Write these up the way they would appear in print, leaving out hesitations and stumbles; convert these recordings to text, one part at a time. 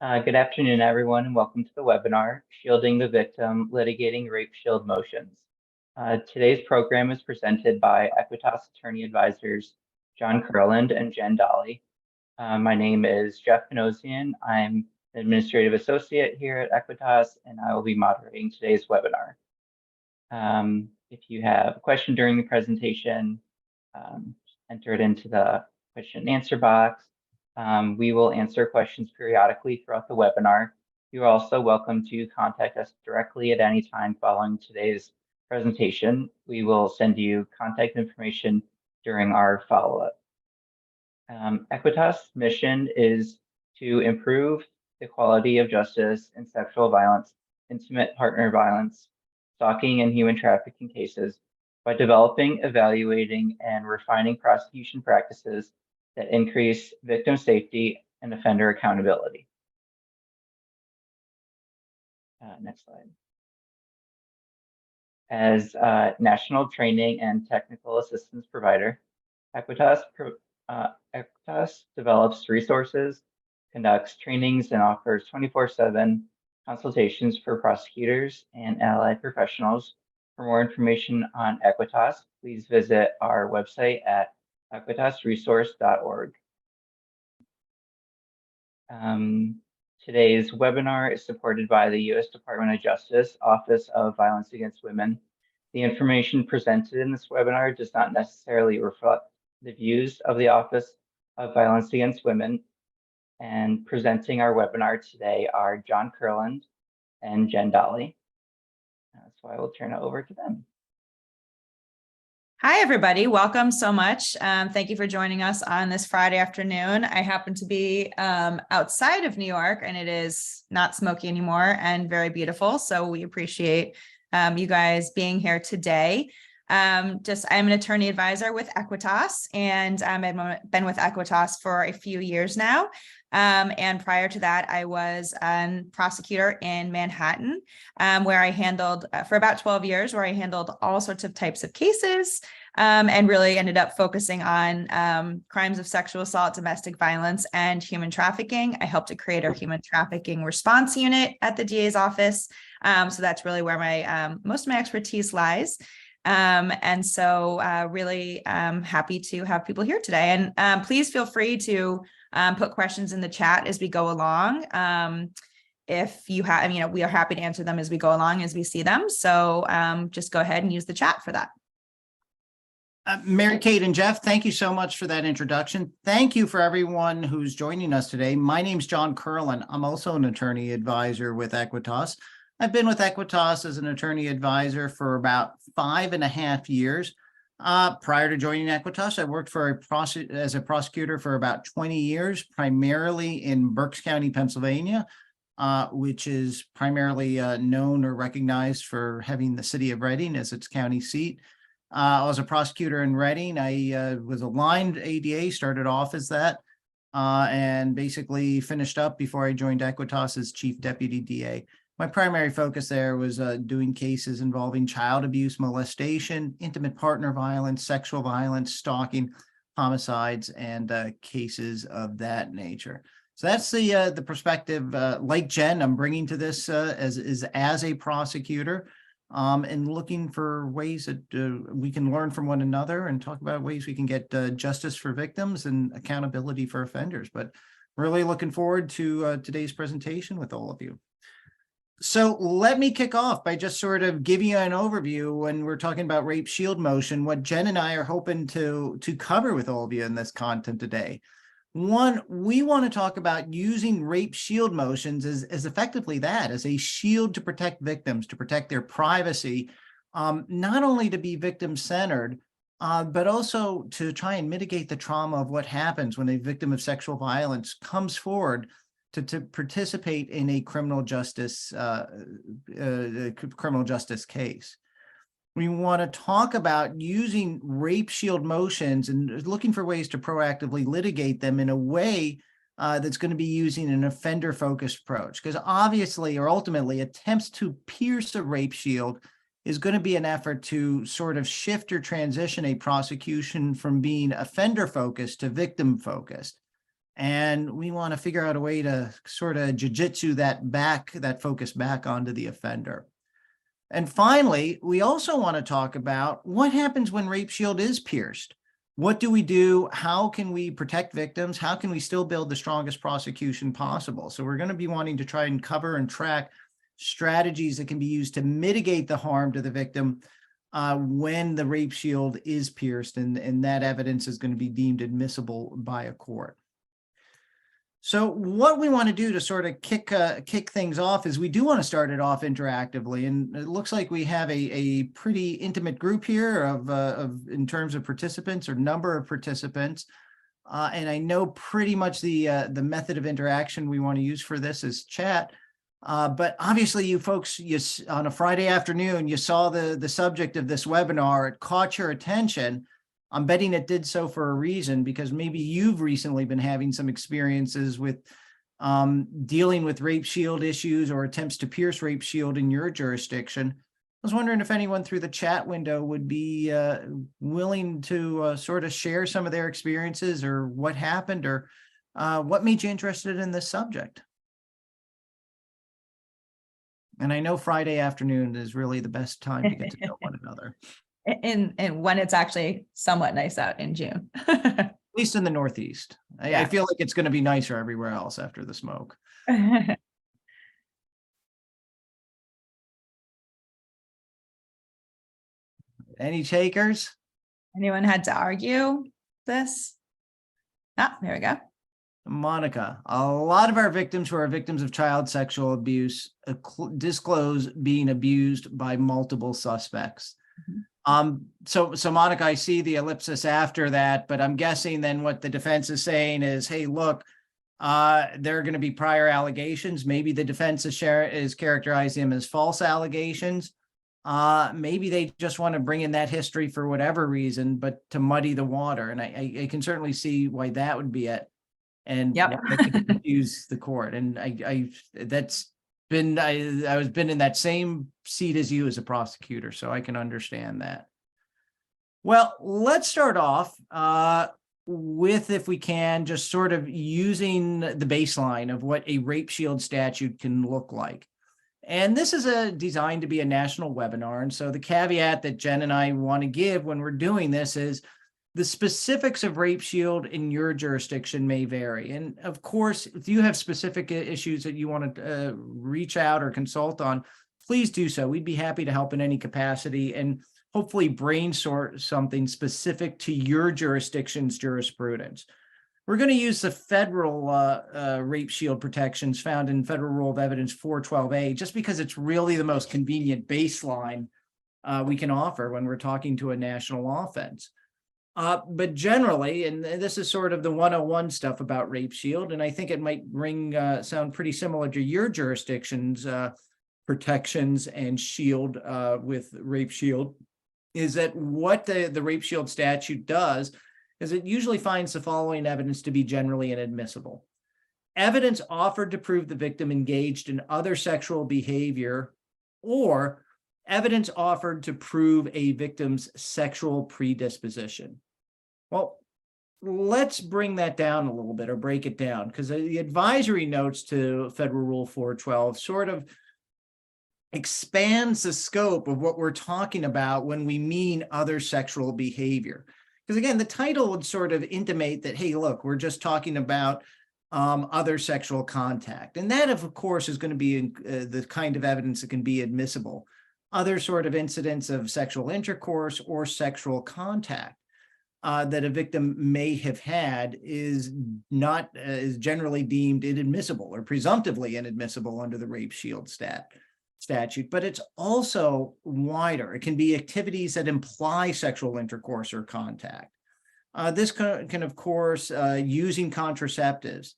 Good afternoon, everyone, and welcome to the webinar, Shielding the Victim, Litigating Rape Shield Motions. Today's program is presented by Equitas Attorney Advisors John Kurland and Jen Dolly. My name is Jeff Panosian. I'm an Administrative Associate here at Equitas, and I will be moderating today's webinar. If you have a question during the presentation, enter it into the question and answer box. We will answer questions periodically throughout the webinar. You're also welcome to contact us directly at any time following today's presentation. We will send you contact information during our follow-up. Equitas' mission is to improve the quality of justice in sexual violence, intimate partner violence, stalking, and human trafficking cases by developing, evaluating, and refining prosecution practices that increase victim safety and offender accountability. Next slide. As a national training and technical assistance provider, Equitas develops resources, conducts trainings, and offers 24/7 consultations for prosecutors and allied professionals. For more information on Equitas, please visit our website at equitasresource.org. Today's webinar is supported by the U.S. Department of Justice Office of Violence Against Women. The information presented in this webinar does not necessarily reflect the views of the Office of Violence Against Women. And presenting our webinar today are John Kurland and Jen Dolly. So I will turn it over to them. Hi, everybody. Welcome so much. Thank you for joining us on this Friday afternoon. I happen to be outside of New York, and it is not smoky anymore and very beautiful. So we appreciate you guys being here today. I'm an attorney advisor with Equitas, and I've been with Equitas for a few years now. And prior to that, I was a prosecutor in Manhattan, where I handled for about 12 years, where I handled all sorts of types of cases, and really ended up focusing on crimes of sexual assault, domestic violence, and human trafficking. I helped to create our human trafficking response unit at the DA's office. So that's really where my most of my expertise lies. And so really happy to have people here today. And please feel free to put questions in the chat as we go along. If you have, we are happy to answer them as we go along, as we see them. So just go ahead and use the chat for that. Mary Kate and Jeff, thank you so much for that introduction. Thank you for everyone who's joining us today. My name's John Kurland. I'm also an attorney advisor with Equitas. I've been with Equitas as an attorney advisor for about 5.5 years. Prior to joining Equitas, I worked as a prosecutor for about 20 years, primarily in Berks County, Pennsylvania, which is primarily known or recognized for having the city of Reading as its county seat. I was a prosecutor in Reading. I was aligned ADA, started off as that, and basically finished up before I joined Equitas as chief deputy DA. My primary focus there was doing cases involving child abuse, molestation, intimate partner violence, sexual violence, stalking, homicides, and cases of that nature. So that's the perspective, like Jen, I'm bringing to this as a prosecutor, and looking for ways that we can learn from one another and talk about ways we can get justice for victims and accountability for offenders. But really looking forward to today's presentation with all of you. So let me kick off by just sort of giving you an overview when we're talking about rape shield motion, what Jen and I are hoping to cover with all of you in this content today. One, we want to talk about using rape shield motions as effectively that, as a shield to protect victims, to protect their privacy, not only to be victim-centered, but also to try and mitigate the trauma of what happens when a victim of sexual violence comes forward to participate in a criminal justice case. We want to talk about using rape shield motions and looking for ways to proactively litigate them in a way that's going to be using an offender-focused approach. Because obviously, or ultimately, attempts to pierce a rape shield is going to be an effort to sort of shift or transition a prosecution from being offender-focused to victim-focused. And we want to figure out a way to sort of jujitsu that focus back onto the offender. And finally, we also want to talk about what happens when Rape Shield is pierced. What do we do? How can we protect victims? How can we still build the strongest prosecution possible? So we're going to be wanting to try and cover and track strategies that can be used to mitigate the harm to the victim when the Rape Shield is pierced, and that evidence is going to be deemed admissible by a court. So what we want to do to sort of kick things off is we do want to start it off interactively, and it looks like we have a pretty intimate group here of in terms of participants or number of participants, and I know pretty much the method of interaction we want to use for this is chat. But obviously, you folks, on a Friday afternoon, you saw the subject of this webinar. It caught your attention. I'm betting it did so for a reason, because maybe you've recently been having some experiences with dealing with Rape Shield issues or attempts to pierce Rape Shield in your jurisdiction. I was wondering if anyone through the chat window would be willing to sort of share some of their experiences, or what happened, or what made you interested in this subject. And I know Friday afternoon is really the best time to get to know one another. And when it's actually somewhat nice out in June. At least in the Northeast. Yeah. I feel like it's going to be nicer everywhere else after the smoke. Any takers? Anyone had to argue this? Ah, there we go. Monica, a lot of our victims who are victims of child sexual abuse disclose being abused by multiple suspects. Mm-hmm. So Monica, I see the ellipsis after that, but I'm guessing then what the defense is saying is, hey, look, there are going to be prior allegations. Maybe the defense is characterizing them as false allegations. Maybe they just want to bring in that history for whatever reason, but to muddy the water. And I can certainly see why that would be it. And yep. that could confuse the court. And I was been in that same seat as you as a prosecutor, so I can understand that. Well, let's start off with, if we can, just sort of using the baseline of what a Rape Shield statute can look like. And this is designed to be a national webinar. And so the caveat that Jen and I want to give when we're doing this is the specifics of Rape Shield in your jurisdiction may vary. And of course, if you have specific issues that you want to reach out or consult on, please do so. We'd be happy to help in any capacity and hopefully brainstorm something specific to your jurisdiction's jurisprudence. We're going to use the federal Rape Shield protections found in Federal Rule of Evidence 412A, just because it's really the most convenient baseline we can offer when we're talking to a national offense. But generally, and this is sort of the 101 stuff about Rape Shield, and I think it might sound pretty similar to your jurisdiction's protections and shield with Rape Shield, is that what the Rape Shield statute does is it usually finds the following evidence to be generally inadmissible. Evidence offered to prove the victim engaged in other sexual behavior, or evidence offered to prove a victim's sexual predisposition. Well, let's bring that down a little bit, or break it down, because the advisory notes to Federal Rule 412 sort of expands the scope of what we're talking about when we mean other sexual behavior. Because again, the title would sort of intimate that, hey, look, we're just talking about other sexual contact. And that, of course, is going to be the kind of evidence that can be admissible. Other sort of incidents of sexual intercourse or sexual contact that a victim may have had is generally deemed inadmissible or presumptively inadmissible under the Rape Shield statute, but it's also wider. It can be activities that imply sexual intercourse or contact. This can, of course, using contraceptives,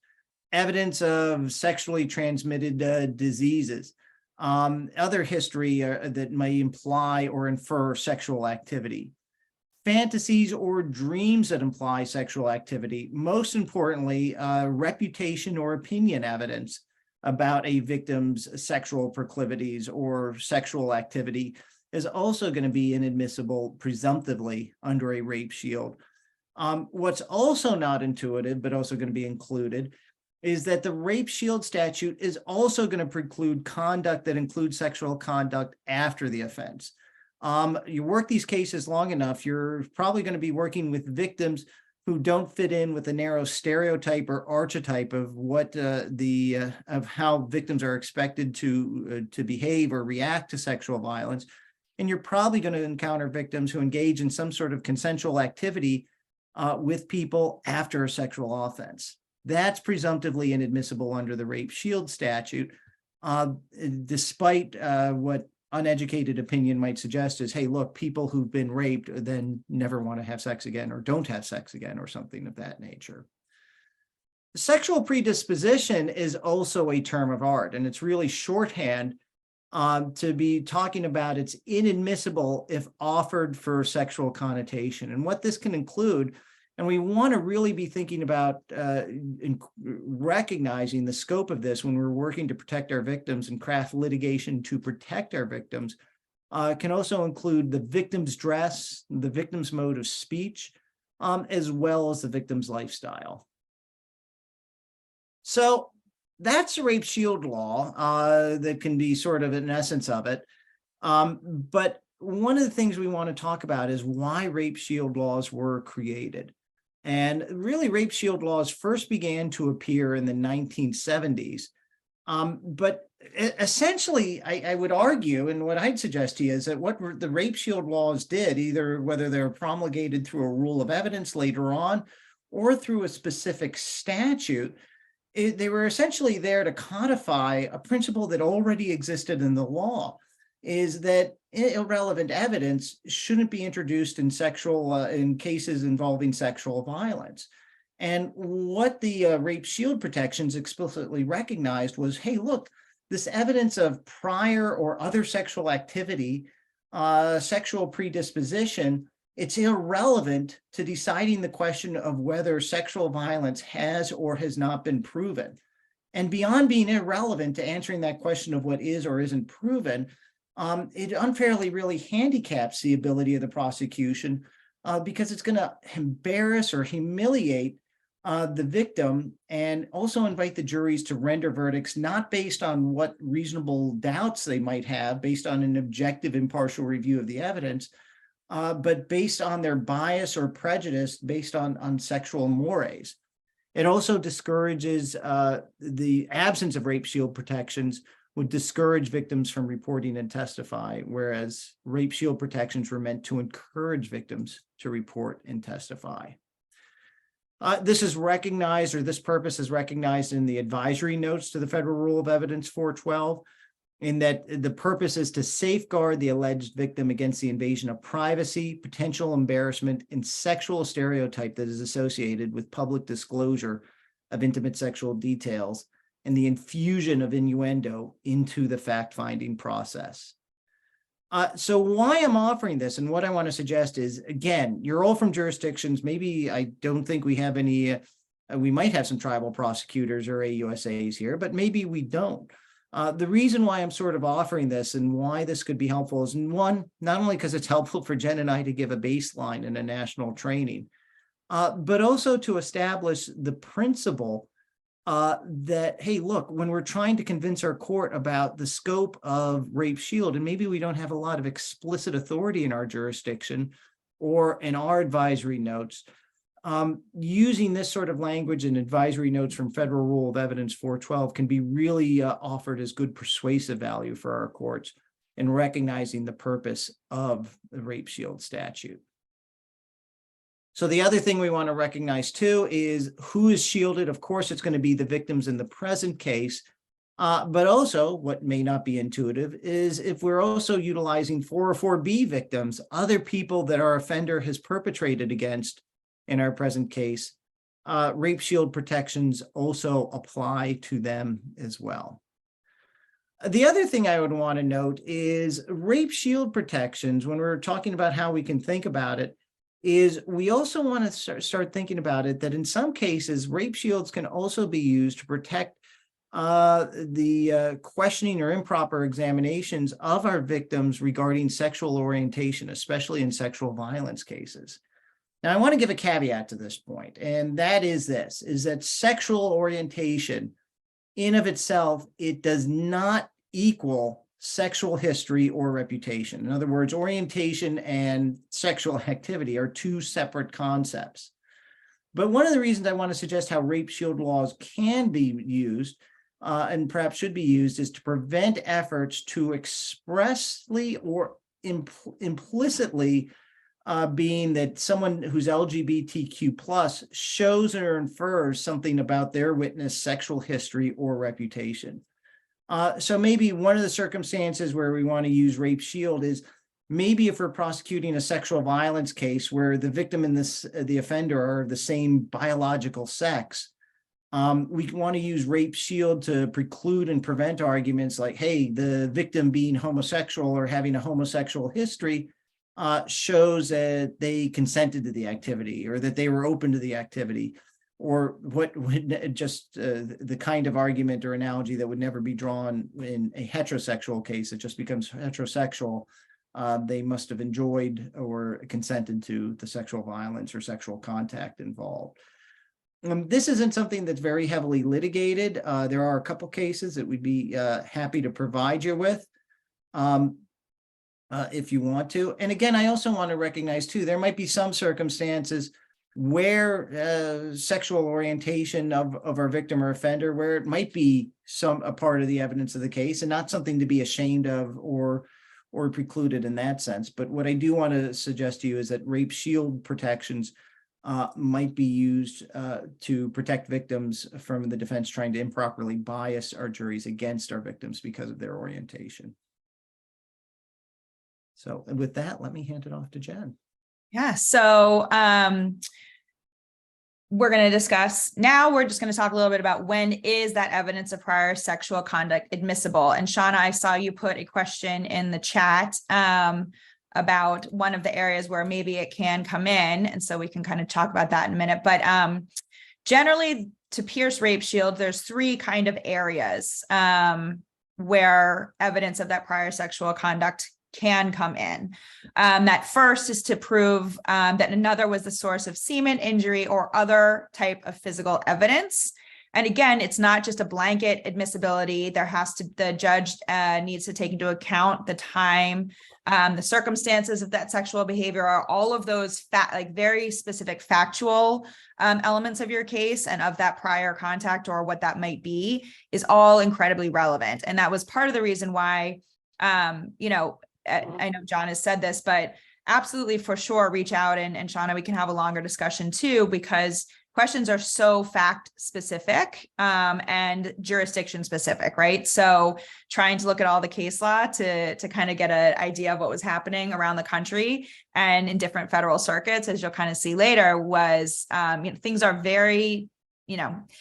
evidence of sexually transmitted diseases, other history that may imply or infer sexual activity, fantasies or dreams that imply sexual activity. Most importantly, reputation or opinion evidence about a victim's sexual proclivities or sexual activity is also going to be inadmissible presumptively under a Rape Shield. What's also not intuitive, but also going to be included, is that the rape shield statute is also going to preclude conduct that includes sexual conduct after the offense. You work these cases long enough, you're probably going to be working with victims who don't fit in with the narrow stereotype or archetype of what of how victims are expected to behave or react to sexual violence. And you're probably going to encounter victims who engage in some sort of consensual activity with people after a sexual offense. That's presumptively inadmissible under the rape shield statute, despite what uneducated opinion might suggest is, hey, look, people who've been raped then never want to have sex again or don't have sex again or something of that nature. Sexual predisposition is also a term of art, and it's really shorthand to be talking about it's inadmissible if offered for sexual connotation. And what this can include, and we want to really be thinking about recognizing the scope of this when we're working to protect our victims and craft litigation to protect our victims, can also include the victim's dress, the victim's mode of speech, as well as the victim's lifestyle. So that's the rape shield law that can be sort of an essence of it. But one of the things we want to talk about is why rape shield laws were created. And really, rape shield laws first began to appear in the 1970s. But essentially, I would argue, and what I'd suggest to you is that what the rape shield laws did, either whether they're promulgated through a rule of evidence later on or through a specific statute, they were essentially there to codify a principle that already existed in the law, is that irrelevant evidence shouldn't be introduced in in cases involving sexual violence. And what the rape shield protections explicitly recognized was, hey, look, this evidence of prior or other sexual activity, sexual predisposition, it's irrelevant to deciding the question of whether sexual violence has or has not been proven. And beyond being irrelevant to answering that question of what is or isn't proven, it unfairly really handicaps the ability of the prosecution because it's going to embarrass or humiliate the victim and also invite the juries to render verdicts not based on what reasonable doubts they might have based on an objective, impartial review of the evidence, but based on their bias or prejudice based on sexual mores. It also discourages the absence of rape shield protections would discourage victims from reporting and testify, whereas rape shield protections were meant to encourage victims to report and testify. This is recognized, or this purpose is recognized in the advisory notes to the Federal Rule of Evidence 412, in that the purpose is to safeguard the alleged victim against the invasion of privacy, potential embarrassment, and sexual stereotype that is associated with public disclosure of intimate sexual details and the infusion of innuendo into the fact-finding process. So why I'm offering this and what I want to suggest is, again, you're all from jurisdictions. Maybe I don't think we have any, we might have some tribal prosecutors or AUSAs here, but maybe we don't. The reason why I'm sort of offering this and why this could be helpful is, one, not only because it's helpful for Jen and I to give a baseline in a national training, but also to establish the principle that, hey, look, when we're trying to convince our court about the scope of rape shield, and maybe we don't have a lot of explicit authority in our jurisdiction or in our advisory notes, using this sort of language in advisory notes from Federal Rule of Evidence 412 can be really offered as good persuasive value for our courts in recognizing the purpose of the rape shield statute. So the other thing we want to recognize too is who is shielded. Of course, it's going to be the victims in the present case, but also what may not be intuitive is if we're also utilizing 404B victims, other people that our offender has perpetrated against in our present case, rape shield protections also apply to them as well. The other thing I would want to note is rape shield protections, when we're talking about how we can think about it, is we also want to start thinking about it that in some cases, rape shields can also be used to protect the questioning or improper examinations of our victims regarding sexual orientation, especially in sexual violence cases. Now, I want to give a caveat to this point, and that is this, is that sexual orientation in of itself, it does not equal sexual history or reputation. In other words, orientation and sexual activity are two separate concepts. But one of the reasons I want to suggest how rape shield laws can be used and perhaps should be used is to prevent efforts to expressly or implicitly being that someone who's LGBTQ plus shows or infers something about their witness sexual history or reputation. So maybe one of the circumstances where we want to use rape shield is maybe if we're prosecuting a sexual violence case where the victim and the offender are the same biological sex, we want to use rape shield to preclude and prevent arguments like, hey, the victim being homosexual or having a homosexual history shows that they consented to the activity or that they were open to the activity, or what would just the kind of argument or analogy that would never be drawn in a heterosexual case. It just becomes heterosexual. They must have enjoyed or consented to the sexual violence or sexual contact involved. This isn't something that's very heavily litigated. There are a couple cases that we'd be happy to provide you with if you want to. And again, I also want to recognize too, there might be some circumstances where sexual orientation of our victim or offender, where it might be a part of the evidence of the case and not something to be ashamed of or precluded in that sense. But what I do want to suggest to you is that rape shield protections might be used to protect victims from the defense trying to improperly bias our juries against our victims because of their orientation. So with that, let me hand it off to Jen. Yeah, so we're going to discuss now. We're just going to talk a little bit about when is that evidence of prior sexual conduct admissible. And Shauna, I saw you put a question in the chat about one of the areas where maybe it can come in. And so we can kind of talk about that in a minute. But generally, to pierce rape shield, there's three kind of areas where evidence of that prior sexual conduct can come in. That first is to prove that another was the source of semen, injury, or other type of physical evidence. And again, it's not just a blanket admissibility. The judge needs to take into account the time, the circumstances of that sexual behavior, are all of those very specific factual elements of your case and of that prior contact or what that might be is all incredibly relevant. And that was part of the reason why, I know John has said this, but absolutely for sure, reach out and Shauna, we can have a longer discussion too, because questions are so fact specific and jurisdiction specific, right? So trying to look at all the case law to kind of get an idea of what was happening around the country and in different federal circuits, as you'll kind of see later, was things are very,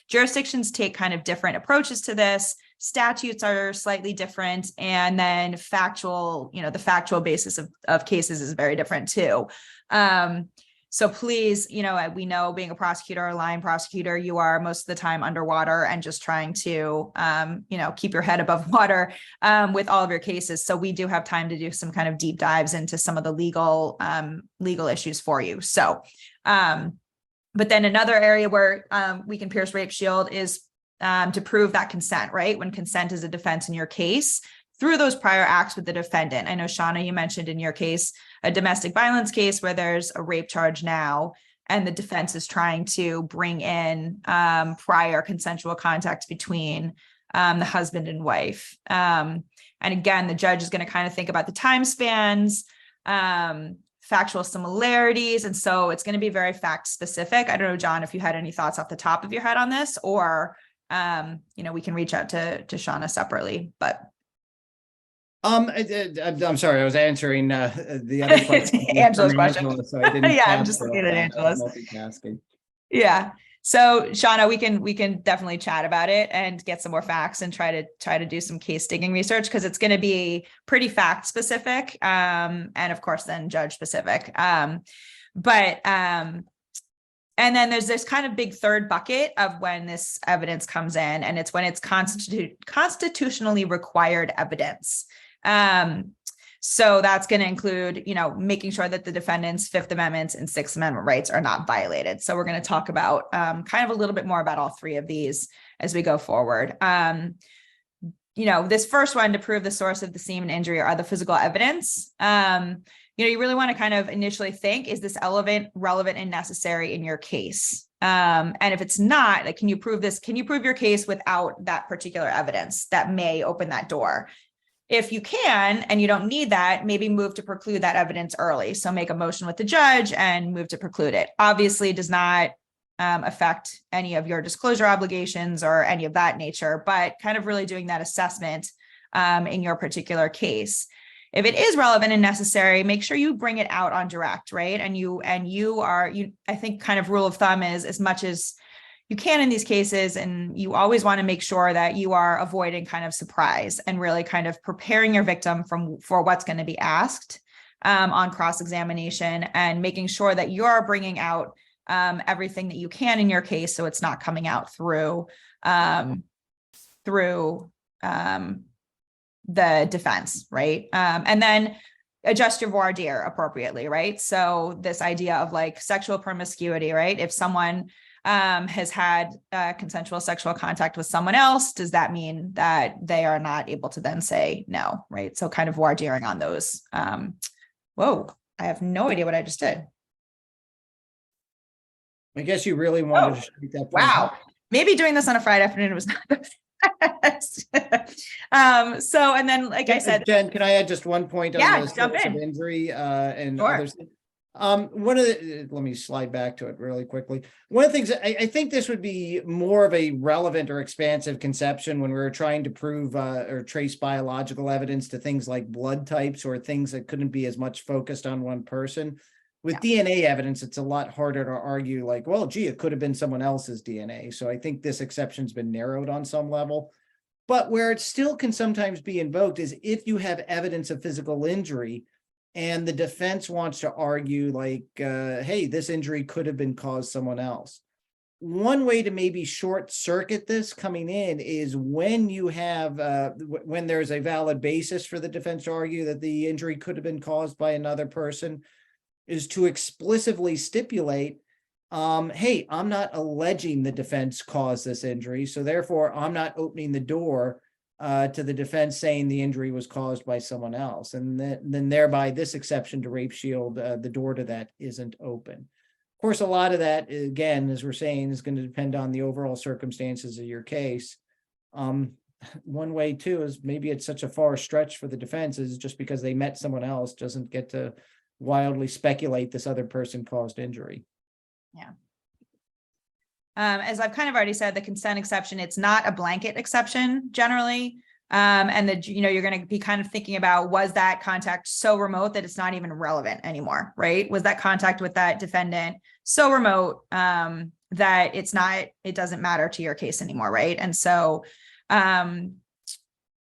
jurisdictions take kind of different approaches to this. Statutes are slightly different. And then the factual basis of cases is very different too. So please, we know being a prosecutor, a line prosecutor, you are most of the time underwater and just trying to, keep your head above water with all of your cases. So we do have time to do some kind of deep dives into some of the legal issues for you. So, but then another area where we can pierce rape shield is to prove that consent, right? When consent is a defense in your case through those prior acts with the defendant. I know, Shauna, you mentioned in your case, a domestic violence case where there's a rape charge now, and the defense is trying to bring in prior consensual contact between the husband and wife. And again, the judge is going to kind of think about the time spans, factual similarities. And so it's going to be very fact specific. I don't know, John, if you had any thoughts off the top of your head on this, or we can reach out to Shauna separately, but. I'm sorry, I was answering the other question. Angela's question. Angela, so I didn't I'm just looking at Angela's. Multitasking. Yeah. So Shauna, we can definitely chat about it and get some more facts and try to do some case digging research, because it's going to be pretty fact specific. And of course then judge specific. And then there's this kind of big third bucket of when this evidence comes in, and it's when it's constitutionally required evidence. So that's going to include, making sure that the defendant's Fifth Amendment and Sixth Amendment rights are not violated. So we're going to talk about kind of a little bit more about all three of these as we go forward. This first one, to prove the source of the semen injury are the physical evidence. You really want to kind of initially think, is this relevant, and necessary in your case? And if it's not, like, can you prove this? Can you prove your case without that particular evidence that may open that door? If you can, and you don't need that, maybe move to preclude that evidence early. So make a motion with the judge and move to preclude it. Obviously, it does not affect any of your disclosure obligations or any of that nature, but kind of really doing that assessment in your particular case. If it is relevant and necessary, make sure you bring it out on direct, right? I think kind of rule of thumb is, as much as you can in these cases, and you always want to make sure that you are avoiding kind of surprise and really kind of preparing your victim for what's going to be asked on cross-examination, and making sure that you're bringing out everything that you can in your case, so it's not coming out through the defense, right? And then adjust your voir dire appropriately, right? So this idea of like sexual promiscuity, right? If someone has had consensual sexual contact with someone else, does that mean that they are not able to then say no, right? So kind of voir diring on those. Whoa, I have no idea what I just did. I guess you really wanted to make that point. Wow. Maybe doing this on a Friday afternoon was not the best. And then, like I said, Jen, can I add just one point on the jump source in. of injury and Sure. others? Let me slide back to it really quickly. One of the things, I think this would be more of a relevant or expansive conception when we were trying to prove or trace biological evidence to things like blood types or things that couldn't be as much focused on one person. With DNA evidence, it's a lot harder to argue like, well, gee, it could have been someone else's DNA. So I think this exception's been narrowed on some level. But where it still can sometimes be invoked is if you have evidence of physical injury and the defense wants to argue like, hey, this injury could have been caused someone else. One way to maybe short circuit this coming in is when you have, when there's a valid basis for the defense to argue that the injury could have been caused by another person, is to explicitly stipulate, hey, I'm not alleging the defense caused this injury, so therefore I'm not opening the door to the defense saying the injury was caused by someone else. And then thereby this exception to rape shield, the door to that isn't open. Of course, a lot of that, again, as we're saying, is going to depend on the overall circumstances of your case. One way too is maybe it's such a far stretch for the defense is just because they met someone else doesn't get to wildly speculate this other person caused injury. Yeah. As I've kind of already said, the consent exception, it's not a blanket exception generally. And you're going to be kind of thinking about, was that contact so remote that it's not even relevant anymore, right? Was that contact with that defendant so remote that it doesn't matter to your case anymore, right? And so, and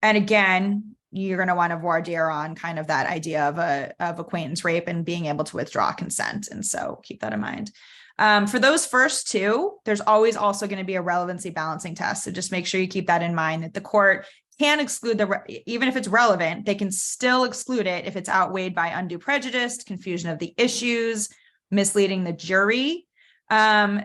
again, you're going to want to voir dire on kind of that idea of acquaintance rape and being able to withdraw consent. And so keep that in mind. For those first two, there's always also going to be a relevancy balancing test. So just make sure you keep that in mind, that the court can exclude even if it's relevant, they can still exclude it if it's outweighed by undue prejudice, confusion of the issues, misleading the jury.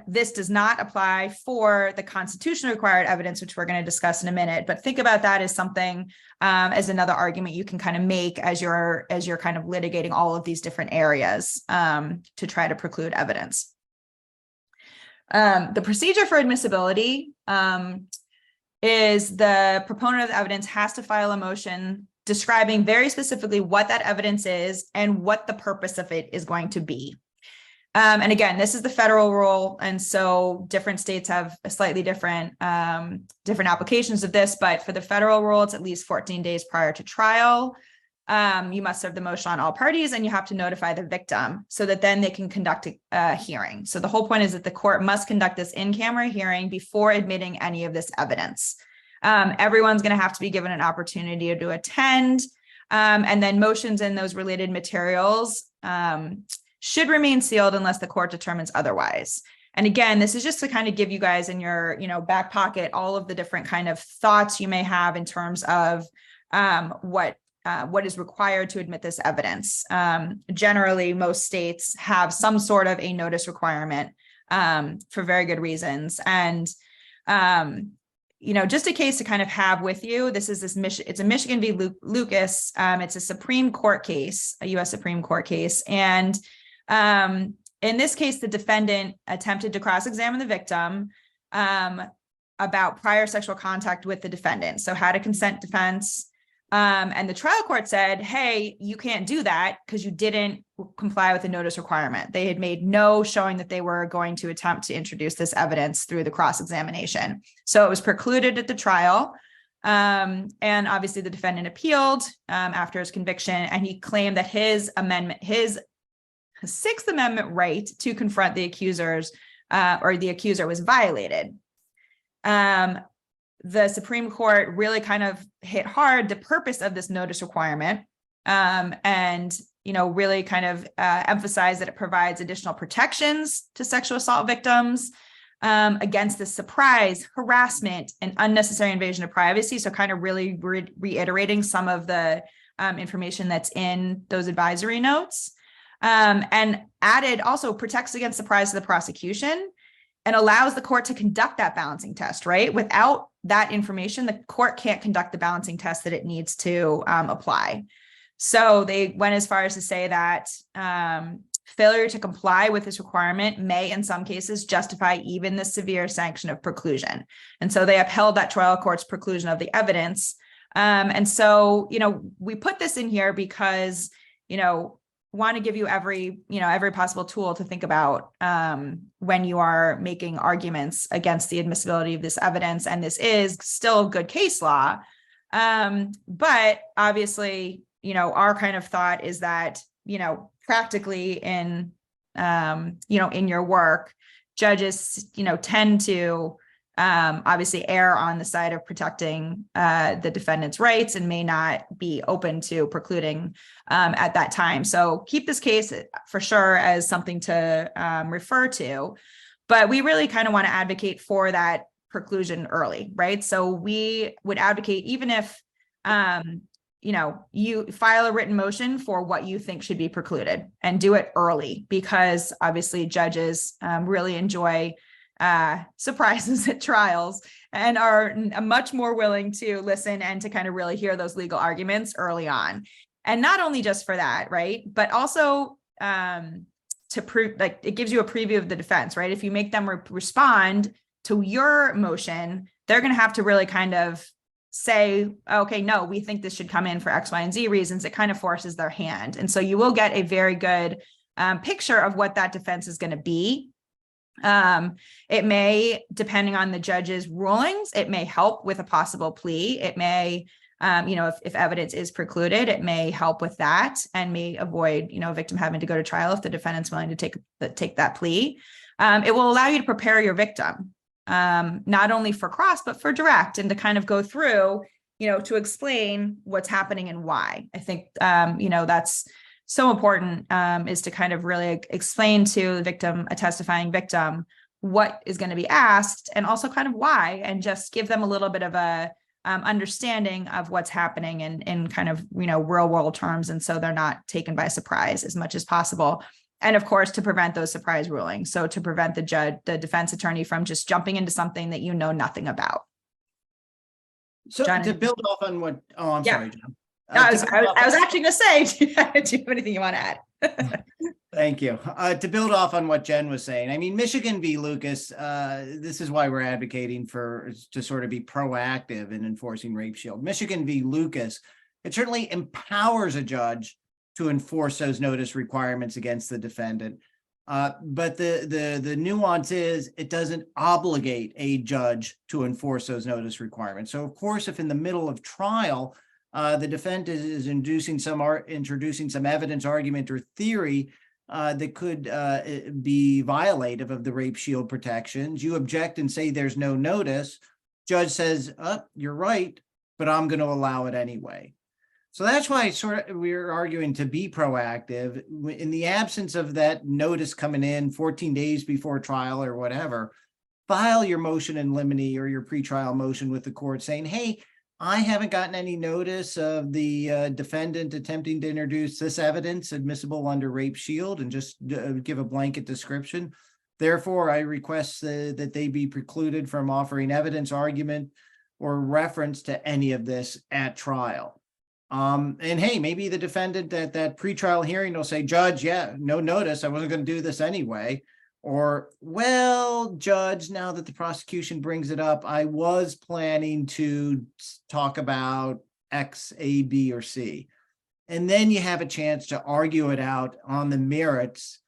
This does not apply for the constitutionally required evidence, which we're going to discuss in a minute, but think about that as something, as another argument you can kind of make as you're kind of litigating all of these different areas to try to preclude evidence. The procedure for admissibility is the proponent of the evidence has to file a motion describing very specifically what that evidence is and what the purpose of it is going to be. And again, this is the federal rule. And so different states have a slightly different applications of this, but for the federal rule, it's at least 14 days prior to trial. You must serve the motion on all parties and you have to notify the victim so that then they can conduct a hearing. So the whole point is that the court must conduct this in-camera hearing before admitting any of this evidence. Everyone's going to have to be given an opportunity to attend. And then motions and those related materials should remain sealed unless the court determines otherwise. And again, this is just to kind of give you guys in your, back pocket all of the different kind of thoughts you may have in terms of what what is required to admit this evidence. Generally, most states have some sort of a notice requirement for very good reasons. And, just a case to kind of have with you, it's a Michigan v. Lucas. It's a Supreme Court case, a U.S. Supreme Court case. And in this case, the defendant attempted to cross-examine the victim about prior sexual contact with the defendant. So had a consent defense. And the trial court said, hey, you can't do that because you didn't comply with the notice requirement. They had made no showing that they were going to attempt to introduce this evidence through the cross-examination. So it was precluded at the trial. And obviously the defendant appealed after his conviction, and he claimed that his Sixth Amendment right to confront the accusers or the accuser was violated. The Supreme Court really kind of hit hard the purpose of this notice requirement, and really kind of emphasized that it provides additional protections to sexual assault victims against the surprise, harassment, and unnecessary invasion of privacy. So kind of really reiterating some of the information that's in those advisory notes, and added also protects against surprise to the prosecution and allows the court to conduct that balancing test, right? Without that information, the court can't conduct the balancing test that it needs to apply. So they went as far as to say that failure to comply with this requirement may, in some cases, justify even the severe sanction of preclusion. And so they upheld that trial court's preclusion of the evidence. And so, we put this in here because, want to give you every possible tool to think about when you are making arguments against the admissibility of this evidence. And this is still good case law. But obviously, our kind of thought is that, practically in your work, judges, tend to obviously err on the side of protecting the defendant's rights and may not be open to precluding at that time. So keep this case for sure as something to refer to, but we really kind of want to advocate for that preclusion early, right? So we would advocate, even if you file a written motion for what you think should be precluded, and do it early, because obviously judges really enjoy surprises at trials and are much more willing to listen and to kind of really hear those legal arguments early on. And not only just for that, right, but also to prove, like, it gives you a preview of the defense, right? If you make them respond to your motion, they're going to have to really kind of say, okay, no, we think this should come in for X, Y, and Z reasons. It kind of forces their hand. And so you will get a very good picture of what that defense is going to be. It may, depending on the judge's rulings, it may help with a possible plea. It may, if evidence is precluded, it may help with that and may avoid, a victim having to go to trial if the defendant's willing to take that plea. It will allow you to prepare your victim, not only for cross, but for direct, and to kind of go through, to explain what's happening and why. I think, that's so important, is to kind of really explain to the victim, a testifying victim, what is going to be asked, and also kind of why, and just give them a little bit of a understanding of what's happening in kind of, real world terms. And so they're not taken by surprise as much as possible. And of course, to prevent those surprise rulings. So to prevent the defense attorney from just jumping into something that you know nothing about. So John, to build off on what, sorry, John. No, I was actually going to say, do you have anything you want to add? Thank you. To build off on what Jen was saying, I mean, Michigan v. Lucas, this is why we're advocating to sort of be proactive in enforcing Rape Shield. Michigan v. Lucas, it certainly empowers a judge to enforce those notice requirements against the defendant. But the nuance is it doesn't obligate a judge to enforce those notice requirements. So of course, if in the middle of trial, the defendant is introducing some evidence, argument, or theory that could be violative of the Rape Shield protections, you object and say there's no notice. Judge says, you're right, but I'm going to allow it anyway. So that's why we're arguing to be proactive. In the absence of that notice coming in 14 days before trial or whatever, file your motion in limine or your pretrial motion with the court saying, hey, I haven't gotten any notice of the defendant attempting to introduce this evidence admissible under rape shield and just give a blanket description. Therefore, I request that they be precluded from offering evidence, argument, or reference to any of this at trial. And hey, maybe the defendant at that pretrial hearing will say, Judge, yeah, no notice. I wasn't going to do this anyway. Or, well, Judge, now that the prosecution brings it up, I was planning to talk about X, A, B, or C. And then you have a chance to argue it out on the merits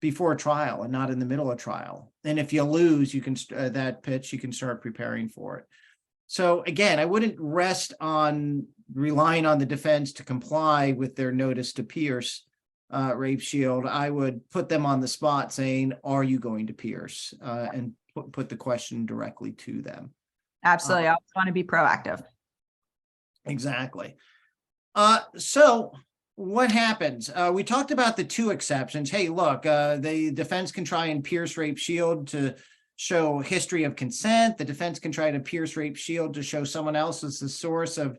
before trial and not in the middle of trial. And if you lose, you can that pitch, you can start preparing for it. So again, I wouldn't rest on relying on the defense to comply with their notice to pierce rape shield. I would put them on the spot saying, are you going to pierce? And put the question directly to them. Absolutely. I always want to be proactive. Exactly. So what happens? We talked about the two exceptions. Hey, look, the defense can try and pierce rape shield to show history of consent. The defense can try to pierce rape shield to show someone else is the source of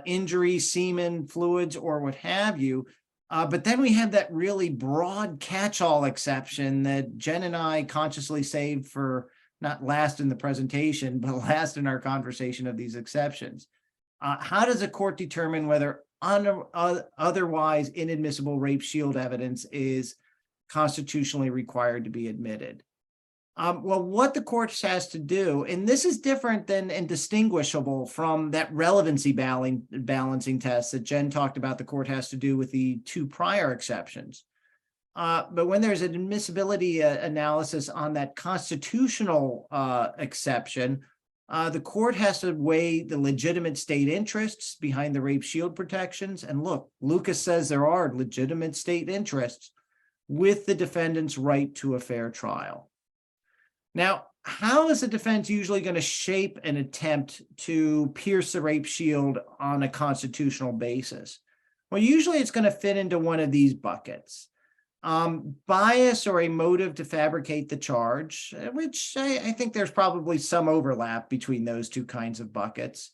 injury, semen, fluids, or what have you. But then we have that really broad catch-all exception that Jen and I consciously saved for not last in the presentation, but last in our conversation of these exceptions. How does a court determine whether otherwise inadmissible rape shield evidence is constitutionally required to be admitted? Well, what the court has to do, and this is different than and distinguishable from that relevancy balancing test that Jen talked about the court has to do with the two prior exceptions. But when there's an admissibility analysis on that constitutional exception, the court has to weigh the legitimate state interests behind the rape shield protections. And look, Lucas says there are legitimate state interests with the defendant's right to a fair trial. Now, how is the defense usually going to shape an attempt to pierce the rape shield on a constitutional basis? Well, usually it's going to fit into one of these buckets. Bias or a motive to fabricate the charge, which I think there's probably some overlap between those two kinds of buckets,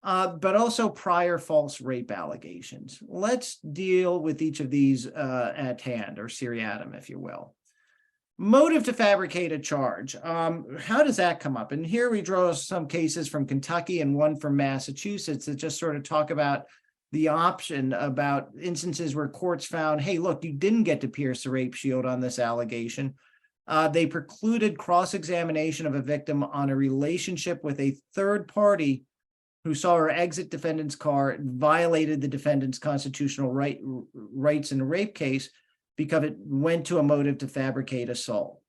but also prior false rape allegations. Let's deal with each of these at hand, or seriatim, if you will. Motive to fabricate a charge. How does that come up? And here we draw some cases from Kentucky and one from Massachusetts that just sort of talk about the option about instances where courts found, hey, look, you didn't get to pierce the rape shield on this allegation. They precluded cross-examination of a victim on a relationship with a third party who saw her exit defendant's car and violated the defendant's constitutional rights in a rape case because it went to a motive to fabricate assault.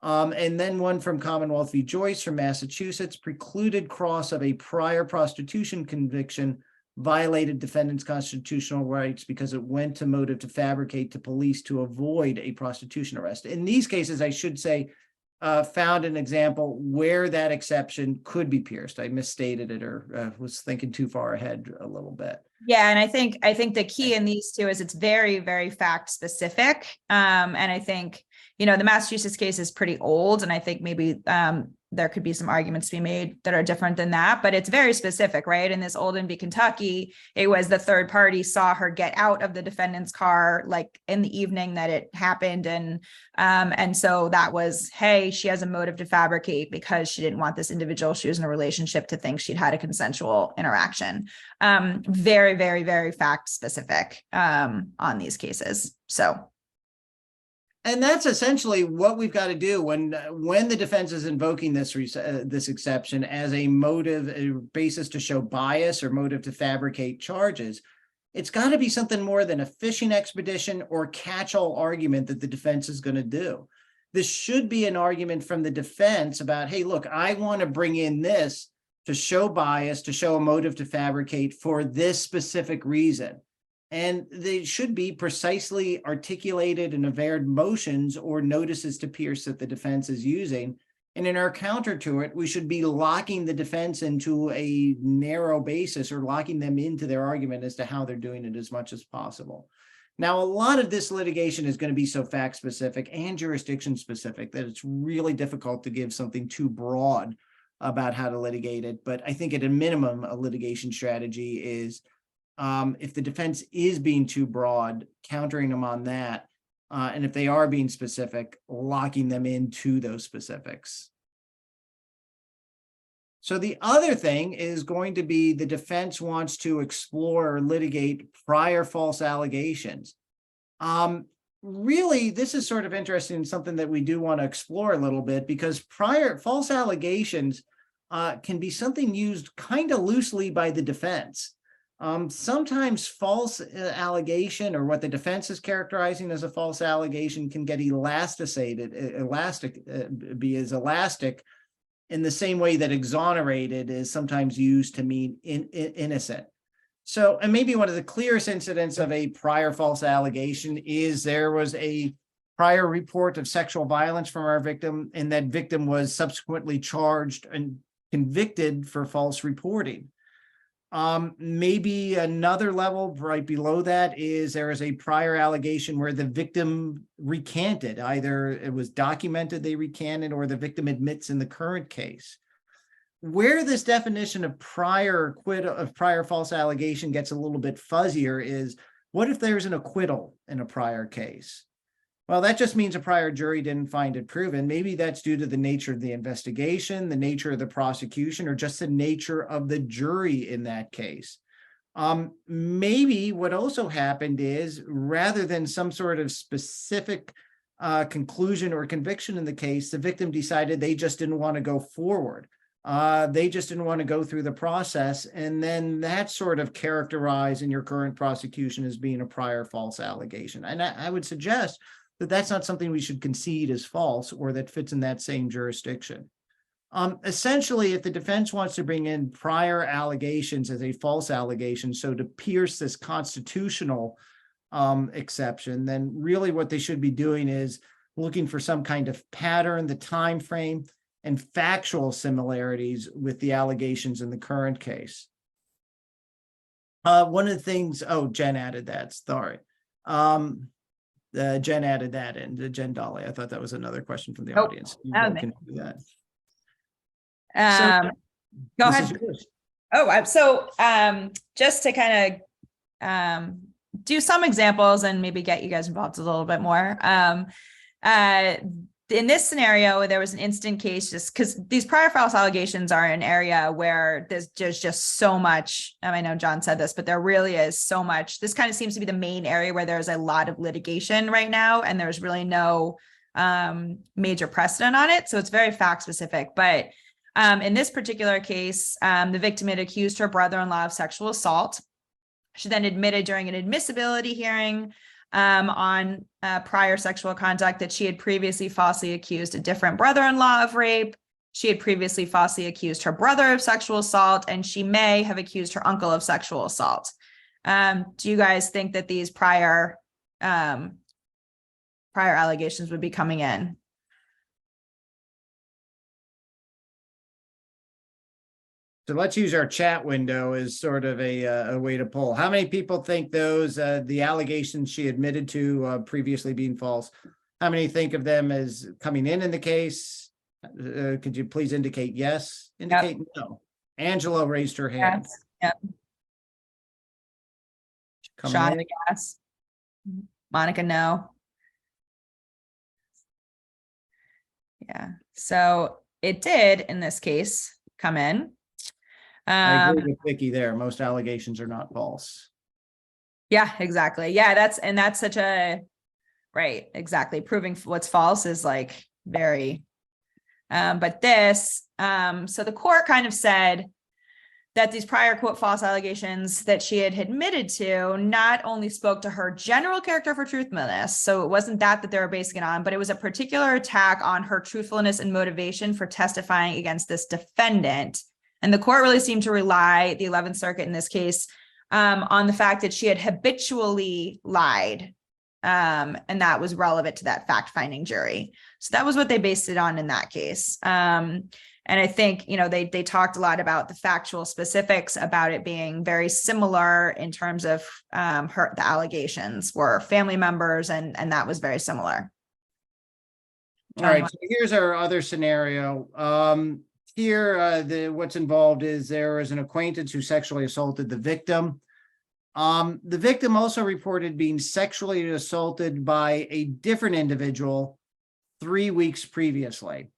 And then one from Commonwealth B Joyce from Massachusetts precluded cross of a prior prostitution conviction violated defendant's constitutional rights because it went to motive to fabricate to police to avoid a prostitution arrest. In these cases, I should say, found an example where that exception could be pierced. I misstated it or was thinking too far ahead a little bit. Yeah, and I think the key in these two is it's very, very fact specific. And I think, the Massachusetts case is pretty old, and I think maybe there could be some arguments to be made that are different than that, but it's very specific, right? In this Olden v. Kentucky, it was the third party saw her get out of the defendant's car, like in the evening that it happened. And so that was, hey, she has a motive to fabricate because she didn't want this individual she was in a relationship to think she'd had a consensual interaction. Very, very, very fact specific on these cases. So. And that's essentially what we've got to do when the defense is invoking this exception as a motive, a basis to show bias or motive to fabricate charges. It's got to be something more than a fishing expedition or catch-all argument that the defense is going to do. This should be an argument from the defense about, hey, look, I want to bring in this to show bias, to show a motive to fabricate for this specific reason. And they should be precisely articulated and averred motions or notices to pierce that the defense is using. And in our counter to it, we should be locking the defense into a narrow basis or locking them into their argument as to how they're doing it as much as possible. Now, a lot of this litigation is going to be so fact specific and jurisdiction specific that it's really difficult to give something too broad about how to litigate it. But I think at a minimum, a litigation strategy is if the defense is being too broad, countering them on that. And if they are being specific, locking them into those specifics. So the other thing is going to be the defense wants to explore or litigate prior false allegations. Really, this is sort of interesting, something that we do want to explore a little bit, because prior false allegations can be something used kind of loosely by the defense. Sometimes false allegation, or what the defense is characterizing as a false allegation, can get be as elastic in the same way that exonerated is sometimes used to mean innocent. So, and maybe one of the clearest incidents of a prior false allegation is there was a prior report of sexual violence from our victim, and that victim was subsequently charged and convicted for false reporting. Maybe another level right below that is there is a prior allegation where the victim recanted. Either it was documented they recanted, or the victim admits in the current case. Where this definition of prior false allegation gets a little bit fuzzier is, what if there's an acquittal in a prior case? Well, that just means a prior jury didn't find it proven. Maybe that's due to the nature of the investigation, the nature of the prosecution, or just the nature of the jury in that case. Maybe what also happened is, rather than some sort of specific conclusion or conviction in the case, the victim decided they just didn't want to go forward. They just didn't want to go through the process. And then that's sort of characterized in your current prosecution as being a prior false allegation. And I would suggest that that's not something we should concede as false, or that fits in that same jurisdiction. Essentially, if the defense wants to bring in prior allegations as a false allegation, so to pierce this constitutional exception, then really what they should be doing is looking for some kind of pattern, the time frame, and factual similarities with the allegations in the current case. One of the things, Jen added that, sorry. Jen added that in, Jen Dolly. I thought that was another question from the audience. You can do that. Go ahead. Just to kind of do some examples and maybe get you guys involved a little bit more. In this scenario, there was an instant case, just because these prior false allegations are an area where there's just so much. I know John said this, but there really is so much. This kind of seems to be the main area where there's a lot of litigation right now, and there's really no major precedent on it. So it's very fact specific. But in this particular case, the victim had accused her brother-in-law of sexual assault. She then admitted during an admissibility hearing on prior sexual conduct that she had previously falsely accused a different brother-in-law of rape. She had previously falsely accused her brother of sexual assault, and she may have accused her uncle of sexual assault. Do you guys think that these prior allegations would be coming in? So let's use our chat window as sort of a way to pull. How many people think those, the allegations she admitted to previously being false, how many think of them as coming in the case? Could you please indicate yes? Indicate no. Angela raised her hand. Yes. Yep. Shauna, yes. Monica, no. Yeah, so it did in this case come in. I agree with Vicky there. Most allegations are not false. Yeah, exactly. Yeah, that's such a right. Exactly. Proving what's false is like very, but this, so the court kind of said that these prior quote false allegations that she had admitted to not only spoke to her general character for truthfulness. So it wasn't that they were basing it on, but it was a particular attack on her truthfulness and motivation for testifying against this defendant. And the court really seemed to rely, the 11th Circuit in this case, on the fact that she had habitually lied. And that was relevant to that fact-finding jury. So that was what they based it on in that case. And I think, they talked a lot about the factual specifics about it being very similar in terms of the allegations were family members, and that was very similar. All right, so here's our other scenario. Here, what's involved is there is an acquaintance who sexually assaulted the victim. The victim also reported being sexually assaulted by a different individual 3 weeks previously.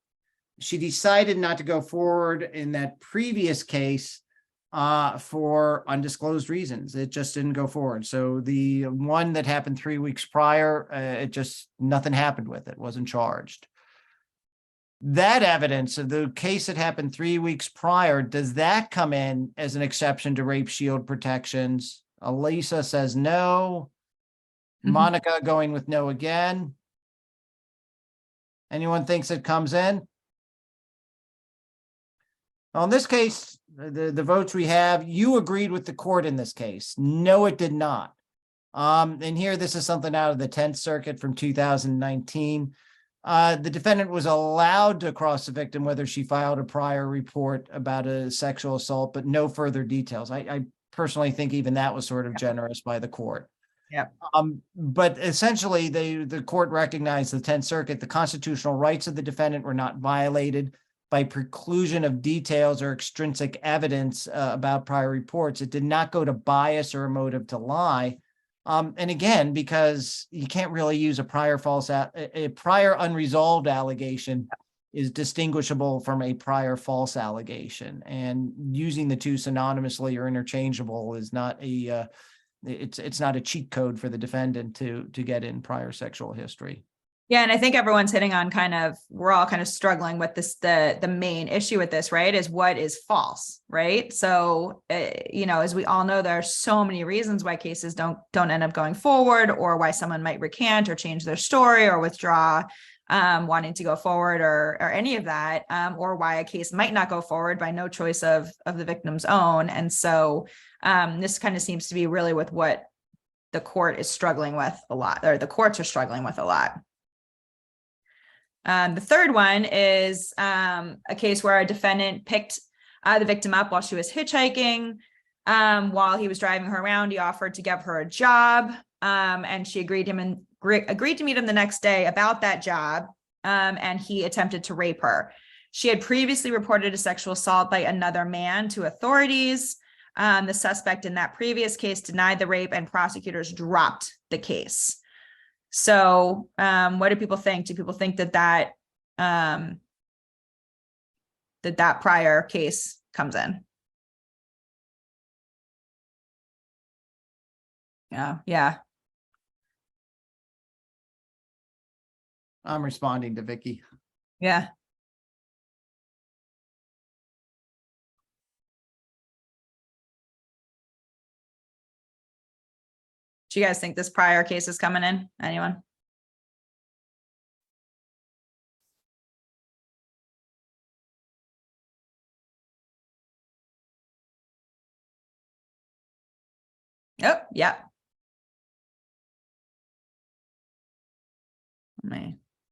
She decided not to go forward in that previous case for undisclosed reasons. It just didn't go forward. So the one that happened 3 weeks prior, nothing happened with it, wasn't charged. That evidence of the case that happened 3 weeks prior, does that come in as an exception to rape shield protections? Elisa says no. Monica going with no again. Anyone thinks it comes in? Well, in this case, the votes we have, you agreed with the court in this case. No, it did not. And here, this is something out of the 10th Circuit from 2019. The defendant was allowed to cross the victim whether she filed a prior report about a sexual assault, but no further details. I personally think even that was sort of generous by the court. Yeah. But essentially, the court recognized, the 10th Circuit, the constitutional rights of the defendant were not violated by preclusion of details or extrinsic evidence about prior reports. It did not go to bias or a motive to lie. And again, because you can't really use a prior unresolved allegation is distinguishable from a prior false allegation, and using the two synonymously or interchangeable is not it's not a cheat code for the defendant to get in prior sexual history. Yeah, and I think everyone's hitting on we're all kind of struggling with this. The main issue with this, right, is what is false, right? So, as we all know, there are so many reasons why cases don't end up going forward, or why someone might recant or change their story or withdraw, wanting to go forward, or any of that, or why a case might not go forward by no choice of the victim's own. And so, this kind of seems to be really with what the court is struggling with a lot, or the courts are struggling with a lot. The third one is a case where a defendant picked the victim up while she was hitchhiking. While he was driving her around, he offered to give her a job, and she agreed to meet him the next day about that job, and he attempted to rape her. She had previously reported a sexual assault by another man to authorities. The suspect in that previous case denied the rape, and prosecutors dropped the case. So what do people think? Do people think that prior case comes in? Yeah. I'm responding to Vicky. Yeah. Do you guys think this prior case is coming in? Anyone? Oh, yeah.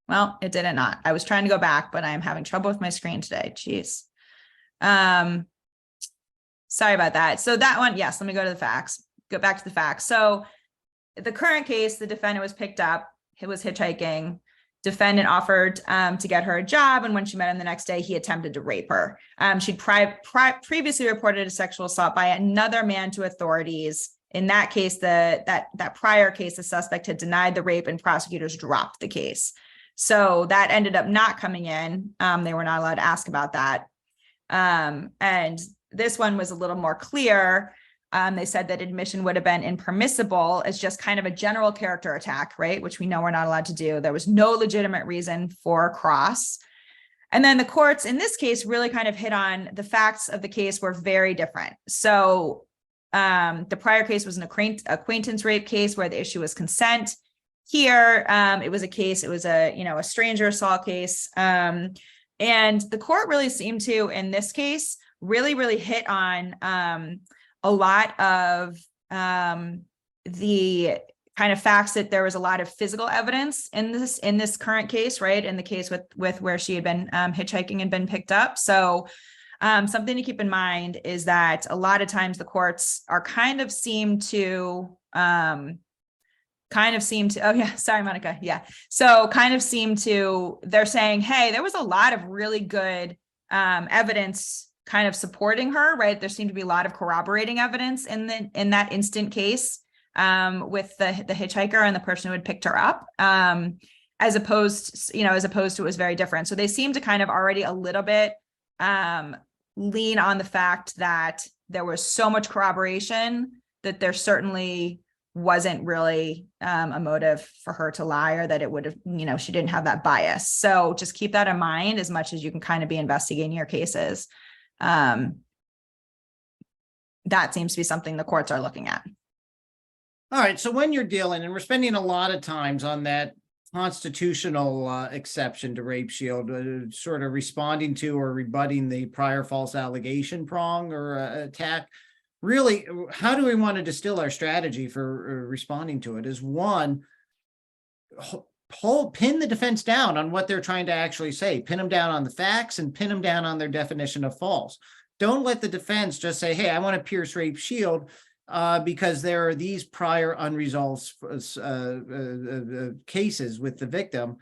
Well, it didn't not. I was trying to go back, but I'm having trouble with my screen today. Jeez. Sorry about that. So that one, yes, let me go to the facts. Go back to the facts. So the current case, the defendant was picked up. He was hitchhiking. Defendant offered to get her a job, and when she met him the next day, he attempted to rape her. She'd previously reported a sexual assault by another man to authorities. In that case, that prior case, the suspect had denied the rape, and prosecutors dropped the case. So that ended up not coming in. They were not allowed to ask about that. And this one was a little more clear. They said that admission would have been impermissible as just kind of a general character attack, right? Which we know we're not allowed to do. There was no legitimate reason for cross. And then the courts in this case really kind of hit on the facts of the case were very different. So the prior case was an acquaintance rape case where the issue was consent. Here, it was a stranger assault case. And the court really seemed to, in this case, really hit on a lot of the kind of facts that there was a lot of physical evidence in this current case, right? In the case with where she had been hitchhiking and been picked up. So something to keep in mind is that a lot of times the courts are kind of seem to, oh yeah, sorry, Monica. Yeah. So they're saying, hey, there was a lot of really good evidence kind of supporting her, right? There seemed to be a lot of corroborating evidence in that instant case with the hitchhiker and the person who had picked her up, as opposed to it was very different. So they seem to kind of already a little bit lean on the fact that there was so much corroboration that there certainly wasn't really a motive for her to lie, or that it would have, she didn't have that bias. So just keep that in mind as much as you can kind of be investigating your cases. That seems to be something the courts are looking at. All right. So when you're dealing, and we're spending a lot of times on that constitutional exception to rape shield, sort of responding to or rebutting the prior false allegation prong or attack. Really, how do we want to distill our strategy for responding to it? Is one, pin the defense down on what they're trying to actually say, pin them down on the facts and pin them down on their definition of false. Don't let the defense just say, hey, I want to pierce rape shield because there are these prior unresolved cases with the victim.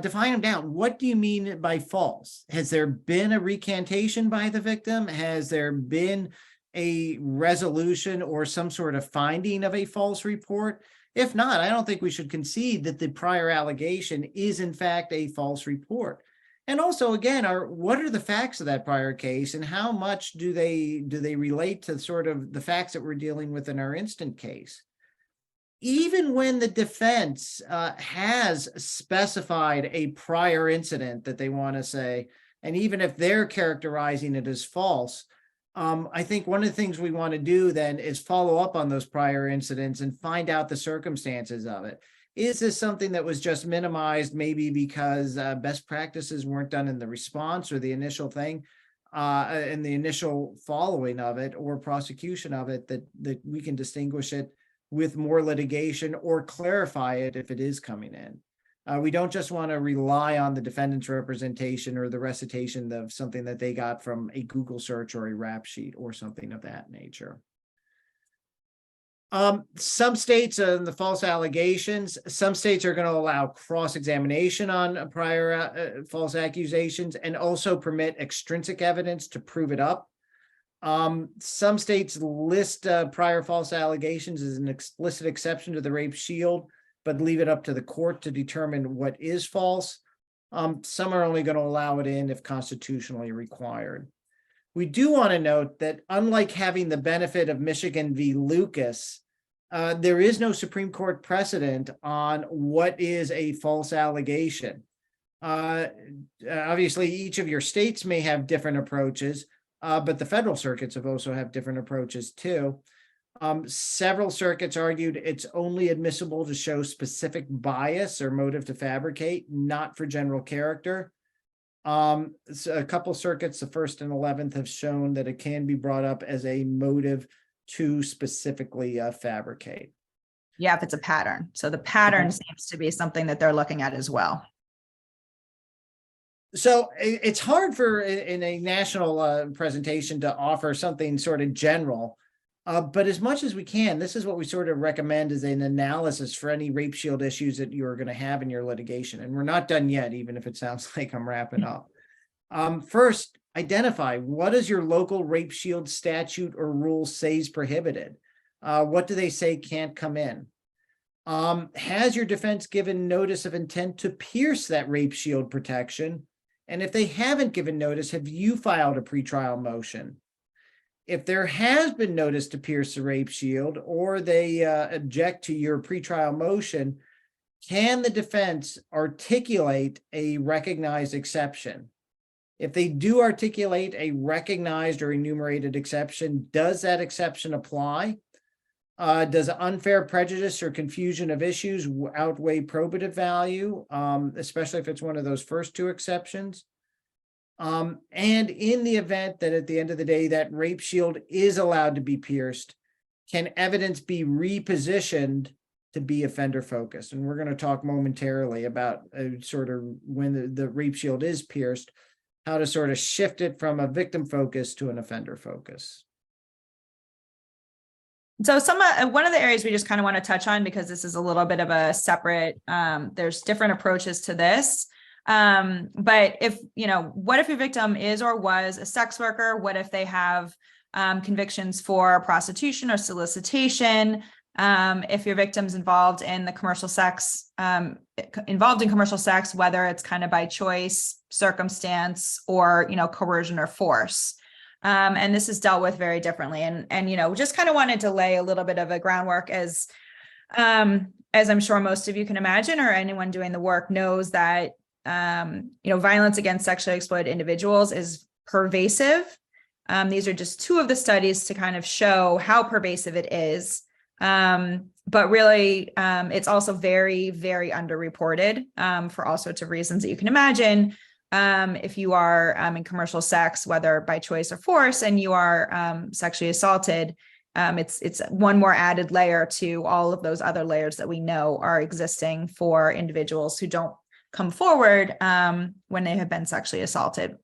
Define them down. What do you mean by false? Has there been a recantation by the victim? Has there been a resolution or some sort of finding of a false report? If not, I don't think we should concede that the prior allegation is in fact a false report. And also, again, what are the facts of that prior case, and how much do they relate to sort of the facts that we're dealing with in our instant case? Even when the defense has specified a prior incident that they want to say, and even if they're characterizing it as false, I think one of the things we want to do then is follow up on those prior incidents and find out the circumstances of it. Is this something that was just minimized, maybe because best practices weren't done in the response or the initial thing, and the initial following of it or prosecution of it, that we can distinguish it with more litigation or clarify it if it is coming in. We don't just want to rely on the defendant's representation or the recitation of something that they got from a Google search or a rap sheet or something of that nature. Some states, the false allegations, some states are going to allow cross-examination on prior false accusations and also permit extrinsic evidence to prove it up. Some states list prior false allegations as an explicit exception to the rape shield, but leave it up to the court to determine what is false. Some are only going to allow it in if constitutionally required. We do want to note that unlike having the benefit of Michigan v. Lucas, there is no Supreme Court precedent on what is a false allegation. Obviously, each of your states may have different approaches, but the federal circuits have also have different approaches too. Several circuits argued it's only admissible to show specific bias or motive to fabricate, not for general character. So a couple circuits, the 1st and 11th, have shown that it can be brought up as a motive to specifically fabricate. Yeah, if it's a pattern. So the pattern seems to be something that they're looking at as well. So it's hard for in a national presentation to offer something sort of general. But as much as we can, this is what we sort of recommend as an analysis for any rape shield issues that you're going to have in your litigation. And we're not done yet, even if it sounds like I'm wrapping up. First, identify what does your local rape shield statute or rule say is prohibited? What do they say can't come in? Has your defense given notice of intent to pierce that rape shield protection? And if they haven't given notice, have you filed a pretrial motion? If there has been notice to pierce the rape shield or they object to your pretrial motion, can the defense articulate a recognized exception? If they do articulate a recognized or enumerated exception, does that exception apply? Does unfair prejudice or confusion of issues outweigh probative value, especially if it's one of those first two exceptions? And in the event that at the end of the day, that rape shield is allowed to be pierced, can evidence be repositioned to be offender focused? And we're going to talk momentarily about sort of when the rape shield is pierced, how to sort of shift it from a victim focus to an offender focus. So one of the areas we just kind of want to touch on, because this is a little bit of a separate, there's different approaches to this. But if, what if your victim is or was a sex worker? What if they have convictions for prostitution or solicitation? If your victim's involved in commercial sex, whether it's kind of by choice, circumstance, or, coercion or force. And this is dealt with very differently. And just kind of wanted to lay a little bit of a groundwork as I'm sure most of you can imagine, or anyone doing the work knows that, violence against sexually exploited individuals is pervasive. These are just two of the studies to kind of show how pervasive it is. But really, it's also very, very underreported for all sorts of reasons that you can imagine. If you are in commercial sex, whether by choice or force, and you are sexually assaulted, it's one more added layer to all of those other layers that we know are existing for individuals who don't come forward when they have been sexually assaulted.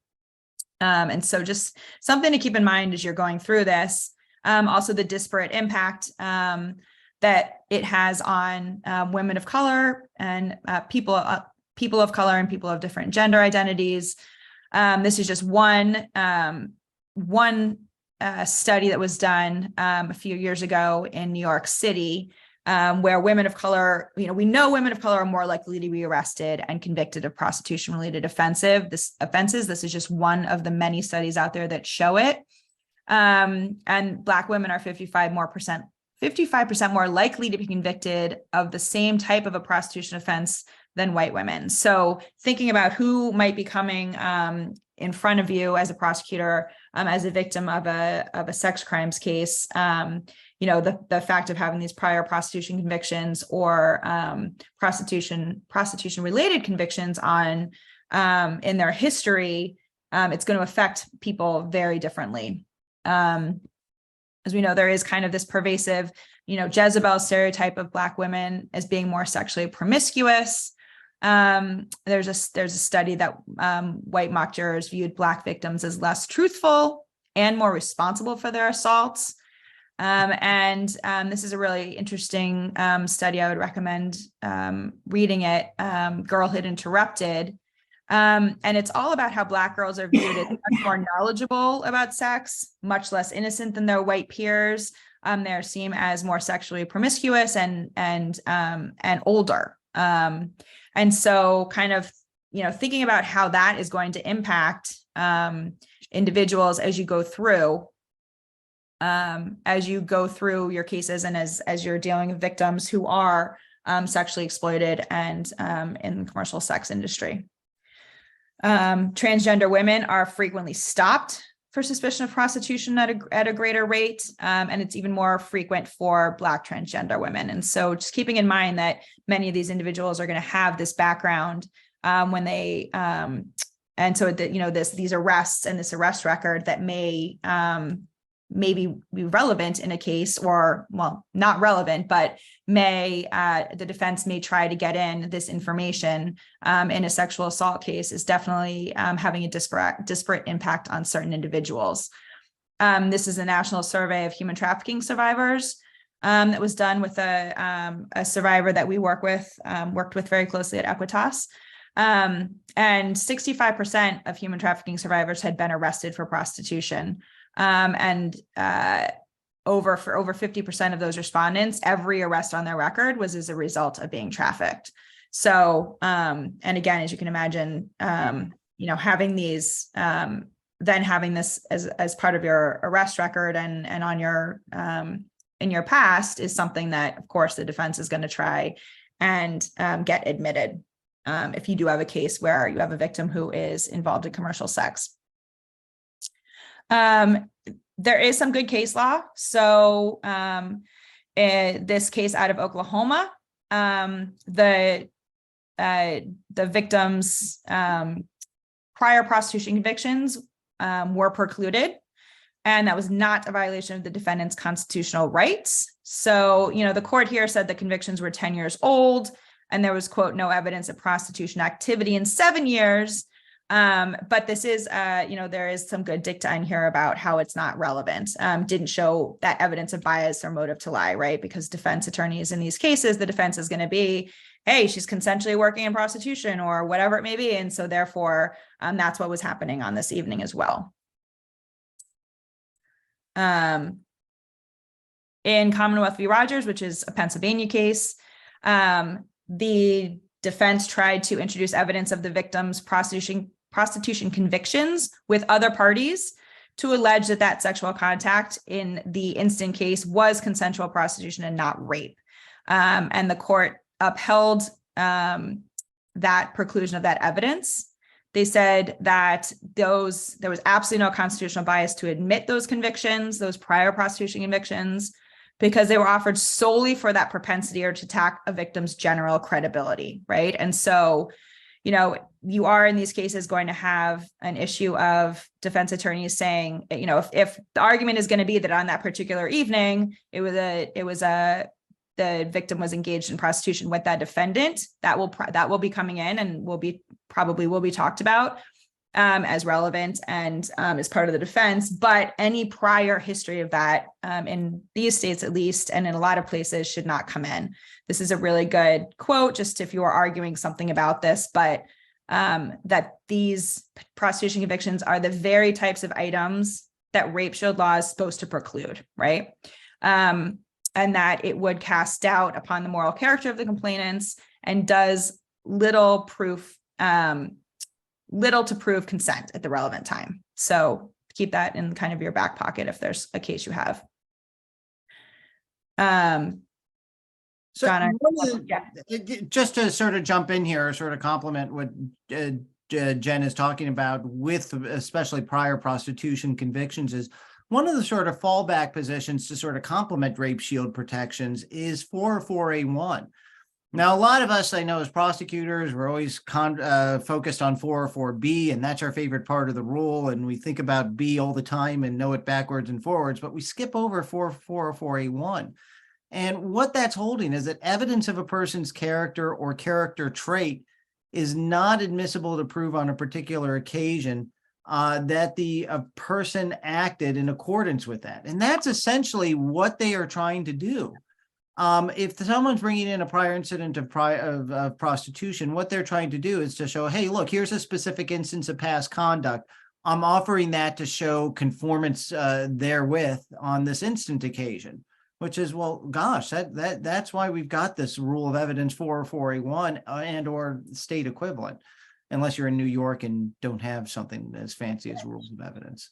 And so just something to keep in mind as you're going through this. Also the disparate impact that it has on women of color and people of color and people of different gender identities. This is just one study that was done a few years ago in New York City, where women of color, we know women of color are more likely to be arrested and convicted of prostitution-related offenses. This is just one of the many studies out there that show it. And Black women are 55% more likely to be convicted of the same type of a prostitution offense than white women. So thinking about who might be coming in front of you as a prosecutor, as a victim of a sex crimes case, the fact of having these prior prostitution convictions or prostitution related convictions on in their history, it's going to affect people very differently. As we know, there is kind of this pervasive, Jezebel stereotype of Black women as being more sexually promiscuous. There's a study that white mock jurors viewed Black victims as less truthful and more responsible for their assaults. And this is a really interesting study. I would recommend reading it, Girlhood Interrupted. And it's all about how Black girls are viewed as much more knowledgeable about sex, much less innocent than their white peers. They're seen as more sexually promiscuous and older. And so kind of, thinking about how that is going to impact individuals as you go through your cases and as you're dealing with victims who are sexually exploited and in the commercial sex industry. Transgender women are frequently stopped for suspicion of prostitution at a greater rate, and it's even more frequent for Black transgender women. And so just keeping in mind that many of these individuals are going to have this background when they, and so that, these arrests and this arrest record that may be relevant in a case, or, well, not relevant, but the defense may try to get in this information in a sexual assault case is definitely having a disparate impact on certain individuals. This is a national survey of human trafficking survivors that was done with a survivor that we worked with very closely at Equitas. And 65% of human trafficking survivors had been arrested for prostitution. And over 50% of those respondents, every arrest on their record was as a result of being trafficked. So, and again, as you can imagine, having these, then having this as part of your arrest record and on your, in your past is something that, of course, the defense is going to try and get admitted if you do have a case where you have a victim who is involved in commercial sex. There is some good case law. So this case out of Oklahoma, the victim's prior prostitution convictions were precluded, and that was not a violation of the defendant's constitutional rights. So, the court here said the convictions were 10 years old, and there was, quote, no evidence of prostitution activity in 7 years. But this is, there is some good dicta in here about how it's not relevant. Didn't show that evidence of bias or motive to lie, right? Because defense attorneys in these cases, the defense is going to be, hey, she's consensually working in prostitution or whatever it may be. And so therefore, that's what was happening on this evening as well. In Commonwealth B Rogers, which is a Pennsylvania case, the defense tried to introduce evidence of the victim's prostitution convictions with other parties to allege that sexual contact in the instant case was consensual prostitution and not rape. And the court upheld that preclusion of that evidence. They said that there was absolutely no constitutional bias to admit those convictions, those prior prostitution convictions, because they were offered solely for that propensity or to attack a victim's general credibility, right? And so, you are in these cases going to have an issue of defense attorneys saying, if the argument is going to be that on that particular evening, the victim was engaged in prostitution with that defendant, that will be coming in and will be talked about as relevant and as part of the defense. But any prior history of that in these states, at least, and in a lot of places, should not come in. This is a really good quote, just if you are arguing something about this, but that these prostitution convictions are the very types of items that rape shield law is supposed to preclude, right? And that it would cast doubt upon the moral character of the complainants and does little to prove consent at the relevant time. So keep that in kind of your back pocket if there's a case you have. So John, just to sort of jump in here, sort of compliment what Jen is talking about with especially prior prostitution convictions, is one of the sort of fallback positions to sort of complement rape shield protections is 404A1. Now, a lot of us, I know, as prosecutors, we're always focused on 404B, and that's our favorite part of the rule. And we think about B all the time and know it backwards and forwards, but we skip over 404A1. And what that's holding is that evidence of a person's character or character trait is not admissible to prove on a particular occasion that the person acted in accordance with that. And that's essentially what they are trying to do. If someone's bringing in a prior incident of prostitution, what they're trying to do is to show, hey, look, here's a specific instance of past conduct. I'm offering that to show conformance therewith on this instant occasion, which is, well, gosh, that's why we've got this rule of evidence 404A1 and or state equivalent, unless you're in New York and don't have something as fancy as rules of evidence.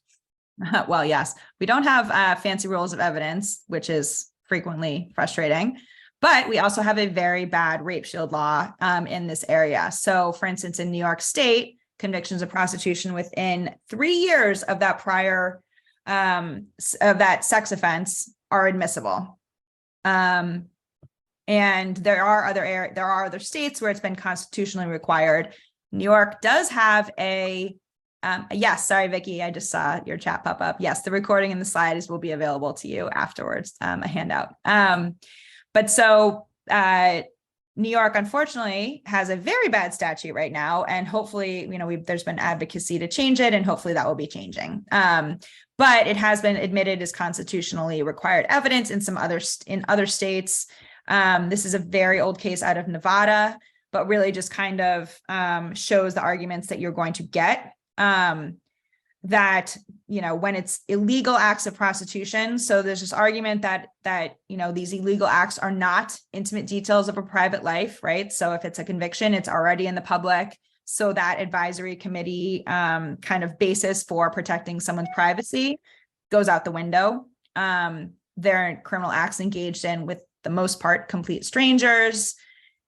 Well, yes, we don't have fancy rules of evidence, which is frequently frustrating, but we also have a very bad rape shield law in this area. So for instance, in New York State, convictions of prostitution within 3 years of that prior of that sex offense are admissible. And there are other states where it's been constitutionally required. New York does have a yes, sorry, Vicky, I just saw your chat pop up. Yes, the recording and the slides will be available to you afterwards, a handout. But so New York, unfortunately, has a very bad statute right now. And hopefully, there's been advocacy to change it, and hopefully that will be changing. But it has been admitted as constitutionally required evidence in other states. This is a very old case out of Nevada, but really just kind of shows the arguments that you're going to get. That, when it's illegal acts of prostitution. So there's this argument that these illegal acts are not intimate details of a private life, right? So if it's a conviction, it's already in the public. So that advisory committee kind of basis for protecting someone's privacy goes out the window. They're criminal acts engaged in, with the most part, complete strangers.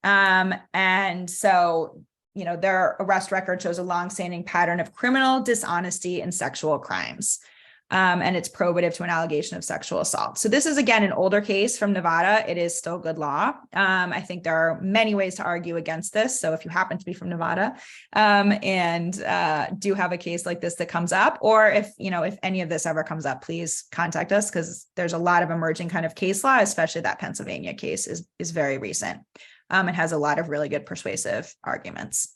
And so their arrest record shows a longstanding pattern of criminal dishonesty and sexual crimes. And it's probative to an allegation of sexual assault. So this is, again, an older case from Nevada. It is still good law. I think there are many ways to argue against this. So if you happen to be from Nevada and do have a case like this that comes up, or if any of this ever comes up, please contact us, because there's a lot of emerging kind of case law, especially that Pennsylvania case is very recent. It has a lot of really good persuasive arguments.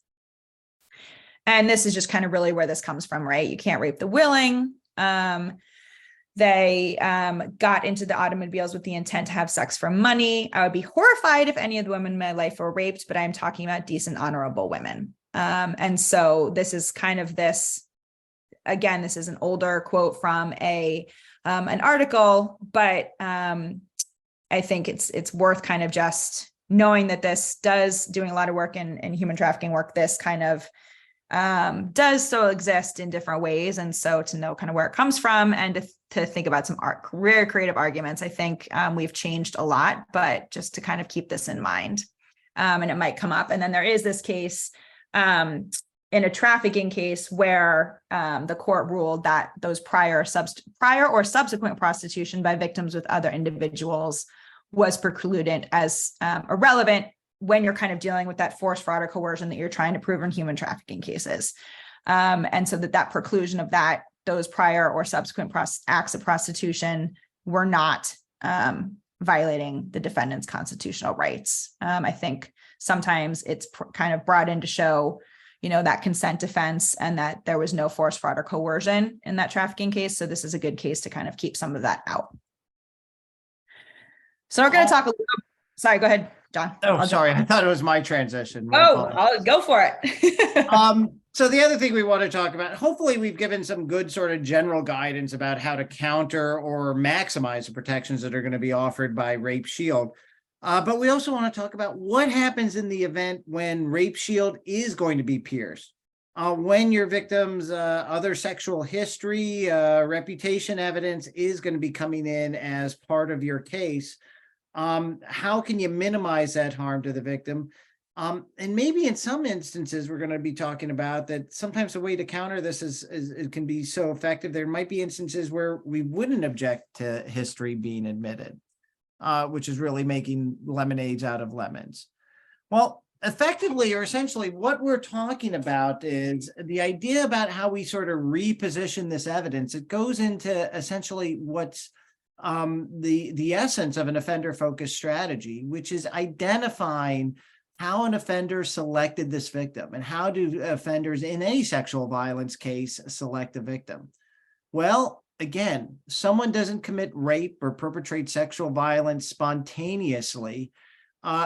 And this is just kind of really where this comes from, right? You can't rape the willing. They got into the automobiles with the intent to have sex for money. I would be horrified if any of the women in my life were raped, but I'm talking about decent, honorable women. And so this is kind of this, again, this is an older quote from an article, but I think it's worth kind of just knowing that this does, doing a lot of work in human trafficking work, this kind of does still exist in different ways. And so to know kind of where it comes from and to think about some career creative arguments, I think we've changed a lot, but just to kind of keep this in mind. And it might come up. And then there is this case in a trafficking case where the court ruled that those prior or subsequent prostitution by victims with other individuals was precluded as irrelevant when you're kind of dealing with that force, fraud, or coercion that you're trying to prove in human trafficking cases. And so that preclusion of those prior or subsequent acts of prostitution were not violating the defendant's constitutional rights. I think sometimes it's kind of brought in to show, that consent defense and that there was no force, fraud, or coercion in that trafficking case. So this is a good case to kind of keep some of that out. So we're going to talk a little. Sorry, go ahead, John. Oh, sorry. I thought it was my transition. I'll go for it. So the other thing we want to talk about, hopefully we've given some good sort of general guidance about how to counter or maximize the protections that are going to be offered by Rape Shield. But we also want to talk about what happens in the event when Rape Shield is going to be pierced. When your victim's other sexual history, reputation evidence is going to be coming in as part of your case. How can you minimize that harm to the victim? And maybe in some instances, we're going to be talking about that sometimes the way to counter this is it can be so effective. There might be instances where we wouldn't object to history being admitted, which is really making lemonades out of lemons. Well, effectively or essentially what we're talking about is the idea about how we sort of reposition this evidence. It goes into essentially what's the essence of an offender-focused strategy, which is identifying how an offender selected this victim and how do offenders in any sexual violence case select a victim. Well, again, someone doesn't commit rape or perpetrate sexual violence spontaneously.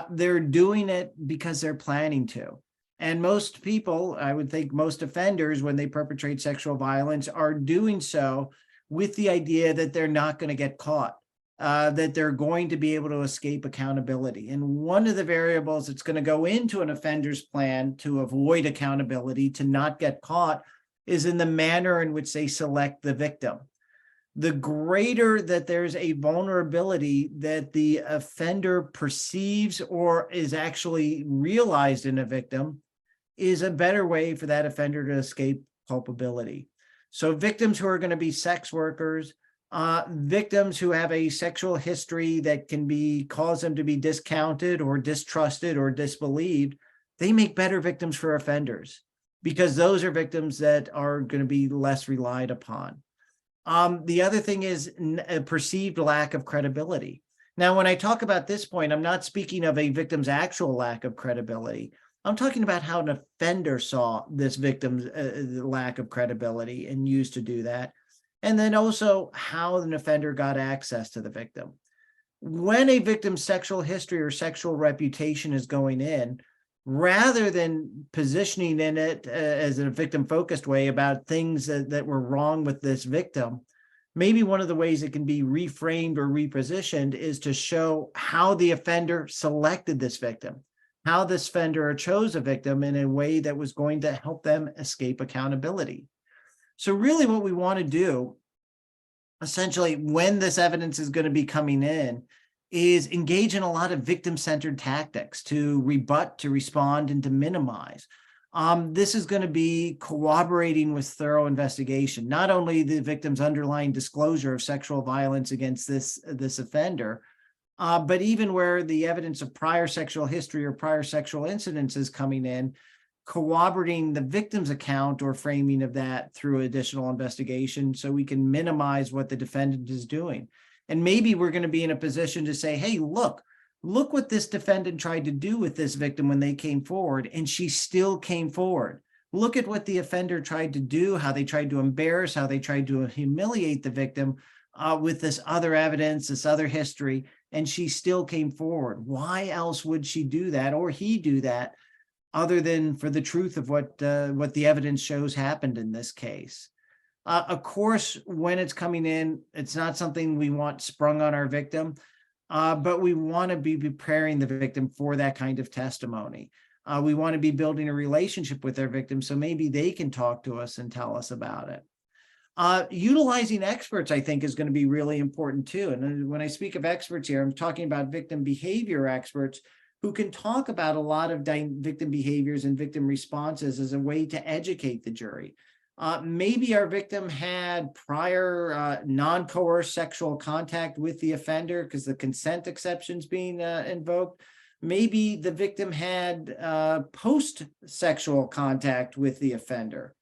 They're doing it because they're planning to. And most people, I would think most offenders, when they perpetrate sexual violence, are doing so with the idea that they're not going to get caught, that they're going to be able to escape accountability. And one of the variables that's going to go into an offender's plan to avoid accountability, to not get caught, is in the manner in which they select the victim. The greater that there's a vulnerability that the offender perceives or is actually realized in a victim, is a better way for that offender to escape culpability. So victims who are going to be sex workers, victims who have a sexual history that can cause them to be discounted or distrusted or disbelieved, they make better victims for offenders because those are victims that are going to be less relied upon. The other thing is a perceived lack of credibility. Now, when I talk about this point, I'm not speaking of a victim's actual lack of credibility. I'm talking about how an offender saw this victim's lack of credibility and used to do that. And then also how an offender got access to the victim. When a victim's sexual history or sexual reputation is going in, rather than positioning in it as a victim-focused way about things that were wrong with this victim, maybe one of the ways it can be reframed or repositioned is to show how the offender selected this victim, how this offender chose a victim in a way that was going to help them escape accountability. So really what we want to do, essentially, when this evidence is going to be coming in, is engage in a lot of victim-centered tactics to rebut, to respond, and to minimize. This is going to be cooperating with thorough investigation, not only the victim's underlying disclosure of sexual violence against this offender, but even where the evidence of prior sexual history or prior sexual incidents is coming in, corroborating the victim's account or framing of that through additional investigation so we can minimize what the defendant is doing. And maybe we're going to be in a position to say, hey, look what this defendant tried to do with this victim when they came forward, and she still came forward. Look at what the offender tried to do, how they tried to embarrass, how they tried to humiliate the victim with this other evidence, this other history, and she still came forward. Why else would she do that or he do that other than for the truth of what the evidence shows happened in this case? Of course, when it's coming in, it's not something we want sprung on our victim, but we want to be preparing the victim for that kind of testimony. We want to be building a relationship with their victim so maybe they can talk to us and tell us about it. Utilizing experts, I think, is going to be really important too. And when I speak of experts here, I'm talking about victim behavior experts who can talk about a lot of victim behaviors and victim responses as a way to educate the jury. Maybe our victim had prior non-coerced sexual contact with the offender because the consent exception's being invoked. Maybe the victim had post-sexual contact with the offender.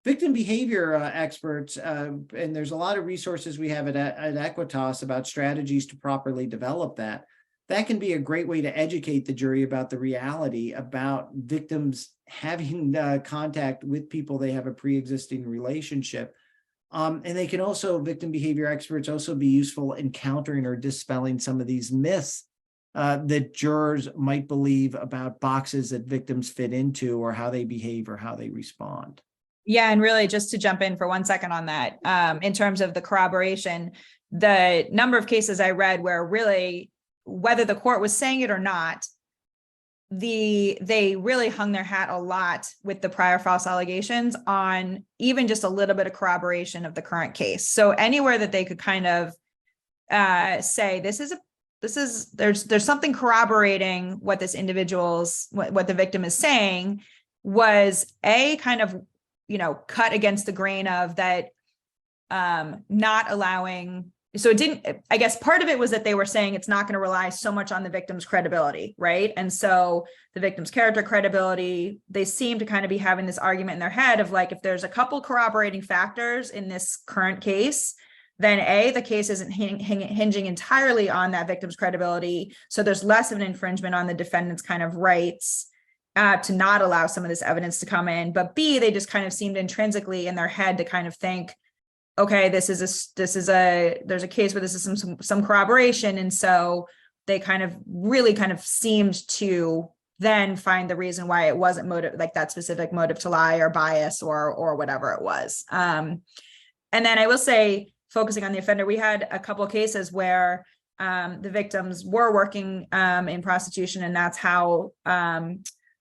Victim behavior experts, and there's a lot of resources we have at Equitas about strategies to properly develop that. That can be a great way to educate the jury about the reality about victims having contact with people they have a pre-existing relationship. And they can also, victim behavior experts also be useful in countering or dispelling some of these myths that jurors might believe about boxes that victims fit into or how they behave or how they respond. Yeah, and really just to jump in for 1 second on that, in terms of the corroboration, the number of cases I read where really, whether the court was saying it or not, they really hung their hat a lot with the prior false allegations on even just a little bit of corroboration of the current case. So anywhere that they could kind of say there's something corroborating what this individual's what the victim is saying was a kind of cut against the grain of that, not allowing. So it didn't, I guess part of it was that they were saying it's not going to rely so much on the victim's credibility, right? And so the victim's character credibility, they seem to kind of be having this argument in their head of like, if there's a couple corroborating factors in this current case, then the case isn't hinging entirely on that victim's credibility. So there's less of an infringement on the defendant's kind of rights to not allow some of this evidence to come in. But B, they just kind of seemed intrinsically in their head to kind of think, okay, there's a case where this is some corroboration. And so they kind of really kind of seemed to then find the reason why it wasn't motive, like that specific motive to lie or bias or whatever it was. And then I will say, focusing on the offender, we had a couple of cases where the victims were working in prostitution, and that's how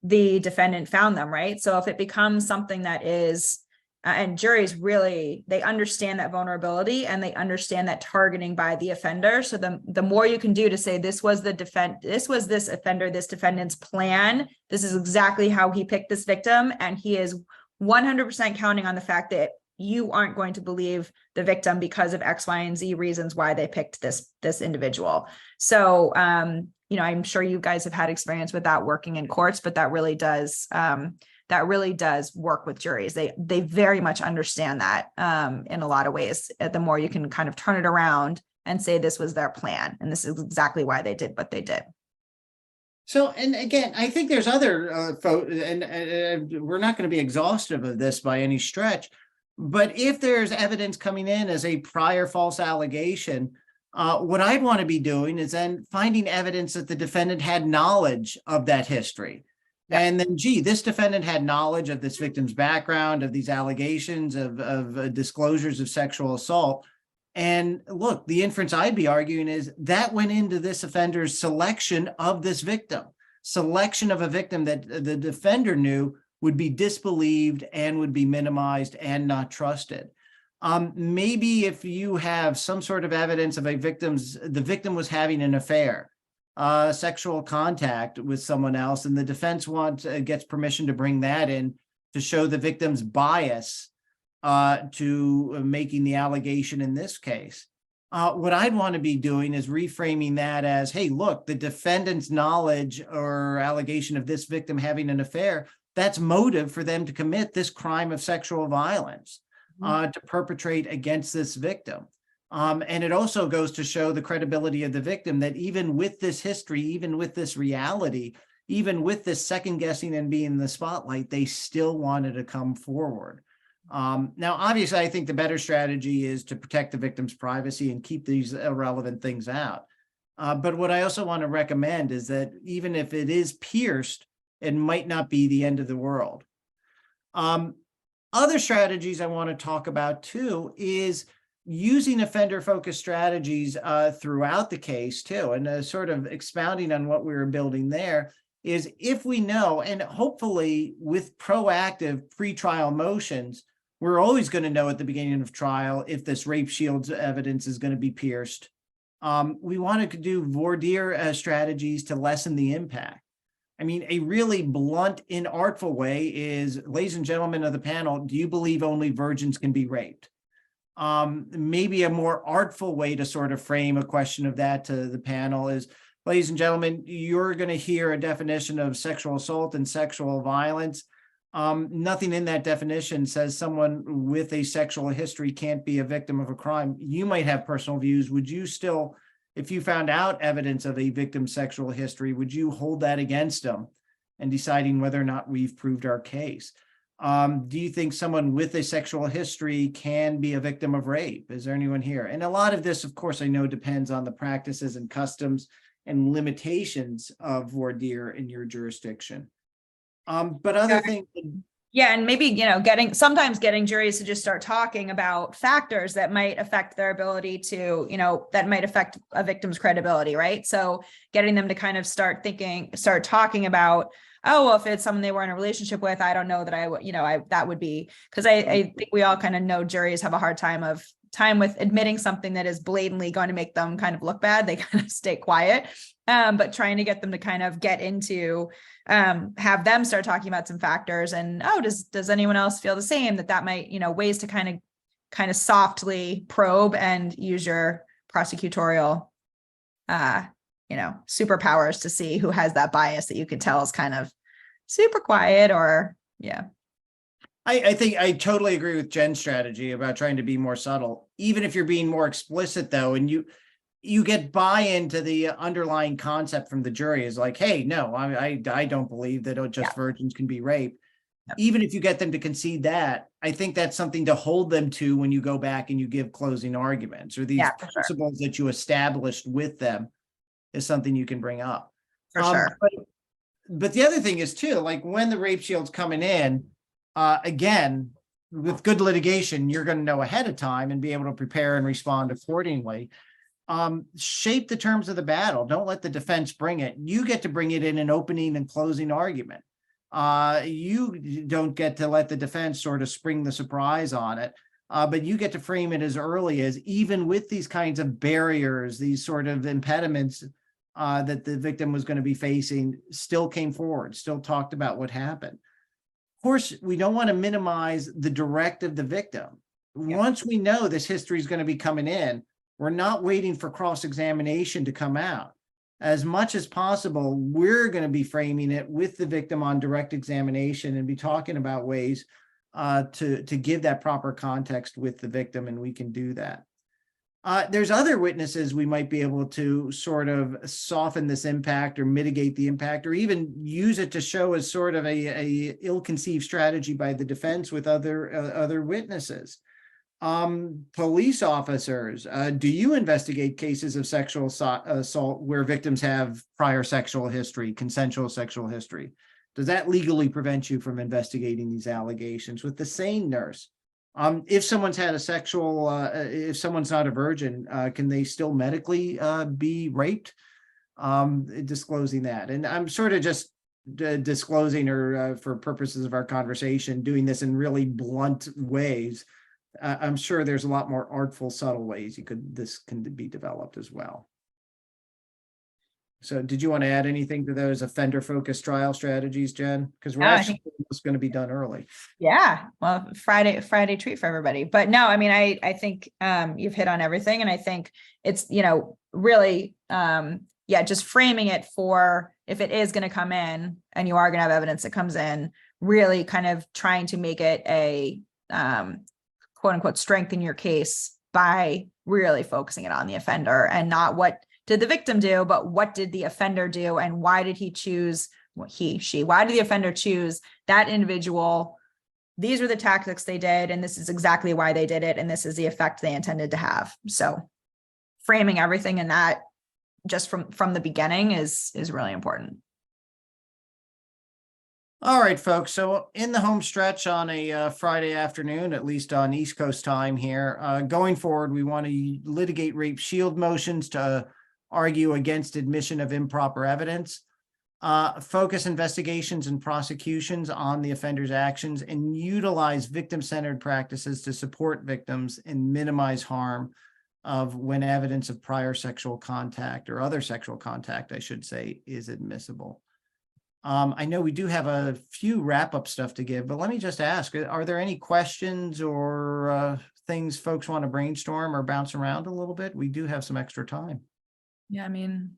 the defendant found them, right? So if it becomes something that is, and juries really, they understand that vulnerability and they understand that targeting by the offender. So the more you can do to say, this was this defendant's plan, this is exactly how he picked this victim, and he is 100% counting on the fact that you aren't going to believe the victim because of X, Y, and Z reasons why they picked this individual. So, I'm sure you guys have had experience with that working in courts, but that really does work with juries. They very much understand that in a lot of ways. The more you can kind of turn it around and say this was their plan, and this is exactly why they did what they did. So, and again, I think there's other, and we're not going to be exhaustive of this by any stretch, but if there's evidence coming in as a prior false allegation, what I'd want to be doing is then finding evidence that the defendant had knowledge of that history. Yeah. And then, this defendant had knowledge of this victim's background, of these allegations, of disclosures of sexual assault. And look, the inference I'd be arguing is that went into this offender's selection of this victim, selection of a victim that the defender knew would be disbelieved and would be minimized and not trusted. Maybe if you have some sort of evidence of the victim was having an affair, sexual contact with someone else, and the defense gets permission to bring that in to show the victim's bias to making the allegation in this case. What I'd want to be doing is reframing that as, hey, look, the defendant's knowledge or allegation of this victim having an affair, that's motive for them to commit this crime of sexual violence, to perpetrate against this victim. And it also goes to show the credibility of the victim that even with this history, even with this reality, even with this second guessing and being in the spotlight, they still wanted to come forward. Now, obviously, I think the better strategy is to protect the victim's privacy and keep these irrelevant things out. But what I also want to recommend is that even if it is pierced, it might not be the end of the world. Other strategies I want to talk about too is using offender-focused strategies throughout the case too, and sort of expounding on what we were building there is if we know, and hopefully with proactive pretrial motions, we're always going to know at the beginning of trial if this rape shields evidence is going to be pierced. We want to do voir dire strategies to lessen the impact. I mean, a really blunt, inartful way is, ladies and gentlemen of the panel, do you believe only virgins can be raped? Maybe a more artful way to sort of frame a question of that to the panel is, ladies and gentlemen, you're going to hear a definition of sexual assault and sexual violence. Nothing in that definition says someone with a sexual history can't be a victim of a crime. You might have personal views. Would you still, if you found out evidence of a victim's sexual history, would you hold that against them and deciding whether or not we've proved our case? Do you think someone with a sexual history can be a victim of rape? Is there anyone here? And a lot of this, of course, I know depends on the practices and customs and limitations of voir dire in your jurisdiction. But other things. Yeah, and maybe, sometimes getting juries to just start talking about factors that might affect their ability to, that might affect a victim's credibility, right? So getting them to kind of start talking about, oh, well, if it's someone they were in a relationship with, I don't know that that would be, because I think we all kind of know juries have a hard time with admitting something that is blatantly going to make them kind of look bad. They kind of stay quiet, but trying to get them to kind of get into, have them start talking about some factors and, oh, does anyone else feel the same, that might, ways to kind of softly probe and use your prosecutorial, superpowers to see who has that bias that you could tell is kind of super quiet or, yeah. I think I totally agree with Jen's strategy about trying to be more subtle, even if you're being more explicit though, and you get buy-in to the underlying concept from the jury is like, hey, no, I don't believe that just virgins can be raped. Yep. Even if you get them to concede that, I think that's something to hold them to when you go back and you give closing arguments, or these principles that you established with them is something you can bring up. For sure. But the other thing is too, like when the rape shield's coming in, again, with good litigation, you're going to know ahead of time and be able to prepare and respond accordingly. Shape the terms of the battle. Don't let the defense bring it. You get to bring it in an opening and closing argument. You don't get to let the defense sort of spring the surprise on it, but you get to frame it as early as, even with these kinds of barriers, these sort of impediments that the victim was going to be facing, still came forward, still talked about what happened. Of course, we don't want to minimize the direct of the victim. Yeah. Once we know this history is going to be coming in, we're not waiting for cross-examination to come out. As much as possible, we're going to be framing it with the victim on direct examination and be talking about ways to give that proper context with the victim, and we can do that. There's other witnesses we might be able to sort of soften this impact or mitigate the impact, or even use it to show as sort of a ill-conceived strategy by the defense with other witnesses. Police officers, do you investigate cases of sexual assault where victims have prior sexual history, consensual sexual history? Does that legally prevent you from investigating these allegations? With the sane nurse, if someone's had a sexual, if someone's not a virgin, can they still medically be raped? Disclosing that. And I'm sort of just disclosing, or for purposes of our conversation, doing this in really blunt ways. I'm sure there's a lot more artful, subtle ways this can be developed as well. So did you want to add anything to those offender-focused trial strategies, Jen? Because we're actually going to be done early. Yeah, well, Friday treat for everybody. But no, I mean, I think you've hit on everything, and I think it's, really, just framing it for, if it is going to come in and you are going to have evidence that comes in, really kind of trying to make it a quote unquote strengthen your case by really focusing it on the offender and not what did the victim do, but what did the offender do, and why did he choose why did the offender choose that individual? These were the tactics they did, and this is exactly why they did it, and this is the effect they intended to have. So framing everything in that just from the beginning is really important. All right, folks. So in the home stretch on a Friday afternoon, at least on East Coast time here, going forward, we want to litigate rape shield motions to argue against admission of improper evidence, focus investigations and prosecutions on the offender's actions, and utilize victim-centered practices to support victims and minimize harm of when evidence of prior sexual contact or other sexual contact, I should say, is admissible. I know we do have a few wrap-up stuff to give, but let me just ask, are there any questions or things folks want to brainstorm or bounce around a little bit? We do have some extra time. Yeah, I mean,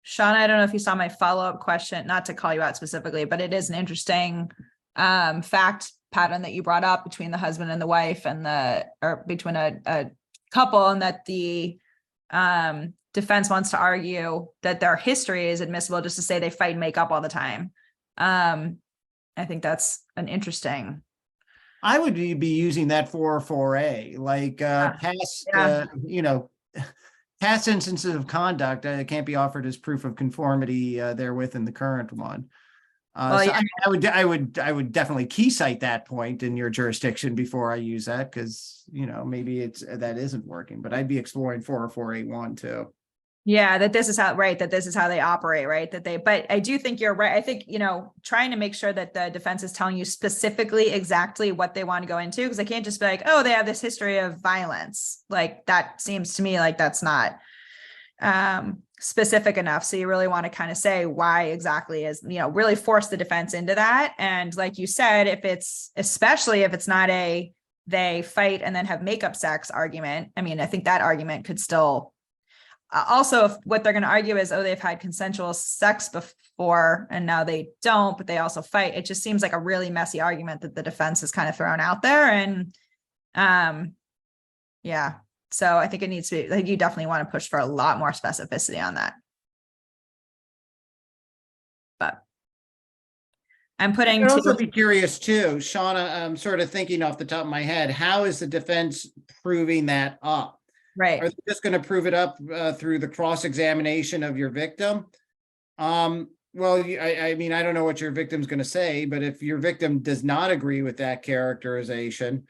Shauna, I don't know if you saw my follow-up question, not to call you out specifically, but it is an interesting fact pattern that you brought up between the husband and the wife or between a couple, and that the defense wants to argue that their history is admissible just to say they fight and make up all the time. I think that's an interesting. I would be using that 404A, like past instances of conduct can't be offered as proof of conformity therewith in the current one. Well, so yeah. I would definitely key cite that point in your jurisdiction before I use that, because maybe that isn't working, but I'd be exploring 404A1 too. Yeah, that this is how they operate, right? But I do think you're right. I think, trying to make sure that the defense is telling you specifically exactly what they want to go into, because they can't just be like, oh, they have this history of violence. Like, that seems to me like that's not specific enough. So you really want to kind of say why exactly is, really force the defense into that. And like you said, especially if it's not they fight and then have makeup sex argument. I mean, I think that argument could still also, if what they're going to argue is, oh, they've had consensual sex before and now they don't, but they also fight. It just seems like a really messy argument that the defense has kind of thrown out there. And yeah, so I think it needs to be, like, you definitely want to push for a lot more specificity on that. But I'm putting. I'd also be curious too, Shauna, I'm sort of thinking off the top of my head, how is the defense proving that up? Right. Are they just going to prove it up through the cross-examination of your victim? Well, I mean, I don't know what your victim's going to say, but if your victim does not agree with that characterization,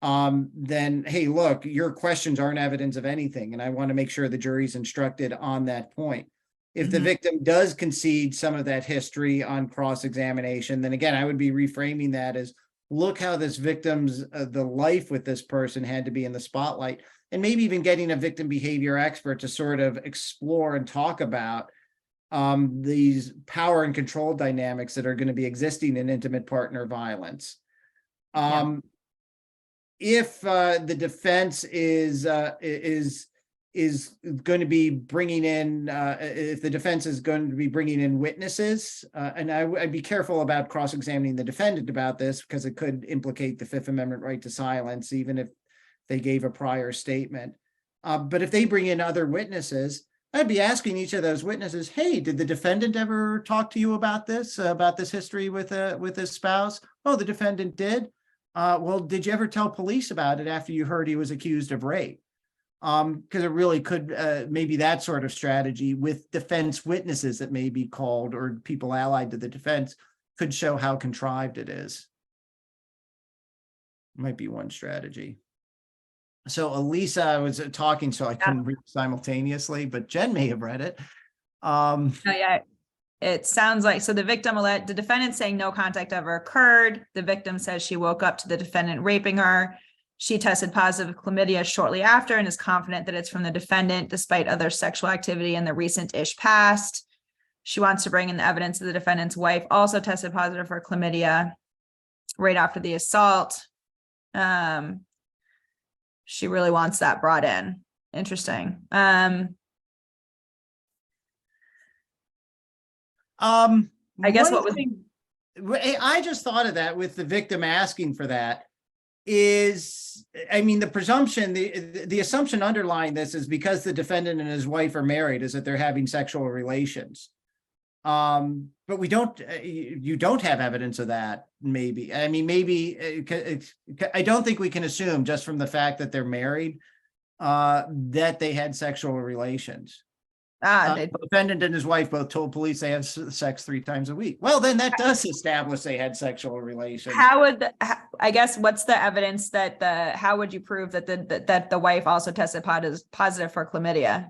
then, hey, look, your questions aren't evidence of anything, and I want to make sure the jury's instructed on that point. If the victim does concede some of that history on cross-examination, then again, I would be reframing that as, look how this victim's, the life with this person had to be in the spotlight. And maybe even getting a victim behavior expert to sort of explore and talk about these power and control dynamics that are going to be existing in intimate partner violence. If the defense is going to be bringing in, if the defense is going to be bringing in witnesses, and I'd be careful about cross-examining the defendant about this, because it could implicate the Fifth Amendment right to silence, even if they gave a prior statement. But if they bring in other witnesses, I'd be asking each of those witnesses, hey, did the defendant ever talk to you about this history with his spouse? Oh, the defendant did. Well, did you ever tell police about it after you heard he was accused of rape? Because it really could, maybe that sort of strategy with defense witnesses that may be called, or people allied to the defense, could show how contrived it is. Might be one strategy. So Elisa, I was talking, so I couldn't read simultaneously, but Jen may have read it. Oh, yeah. It sounds like, so the defendant saying no contact ever occurred. The victim says she woke up to the defendant raping her. She tested positive chlamydia shortly after and is confident that it's from the defendant, despite other sexual activity in the recent-ish past. She wants to bring in the evidence that the defendant's wife also tested positive for chlamydia right after the assault. She really wants that brought in. Interesting. I guess what was, I just thought of that with the victim asking for that is, I mean, the presumption, the assumption underlying this is because the defendant and his wife are married, is that they're having sexual relations. But we don't, you don't have evidence of that, maybe. I mean, maybe, I don't think we can assume just from the fact that they're married, that they had sexual relations. The defendant and his wife both told police they have sex 3 times a week. Well, then that does establish they had sexual relations. How would, I guess, what's the evidence that how would you prove that that the wife also tested positive for chlamydia?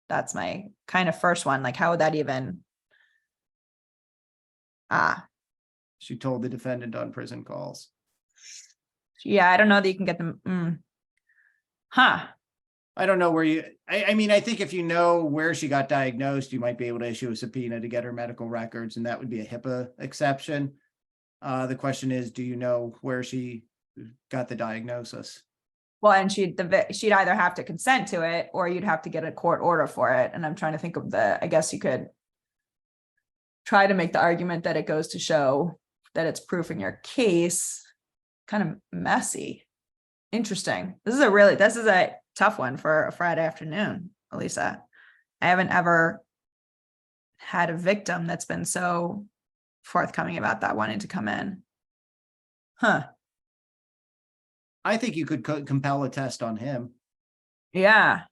That's my kind of first one. Like, how would that even? She told the defendant on prison calls. Yeah, I don't know that you can get them. I don't know where you, I mean, I think if you know where she got diagnosed, you might be able to issue a subpoena to get her medical records, and that would be a HIPAA exception. The question is, do you know where she got the diagnosis? Well, and she'd either have to consent to it, or you'd have to get a court order for it. And I'm trying to think of I guess you could try to make the argument that it goes to show that it's proof in your case. Kind of messy. Interesting. This is a tough one for a Friday afternoon, Elisa. I haven't ever had a victim that's been so forthcoming about that wanting to come in. I think you could compel a test on him. Yeah.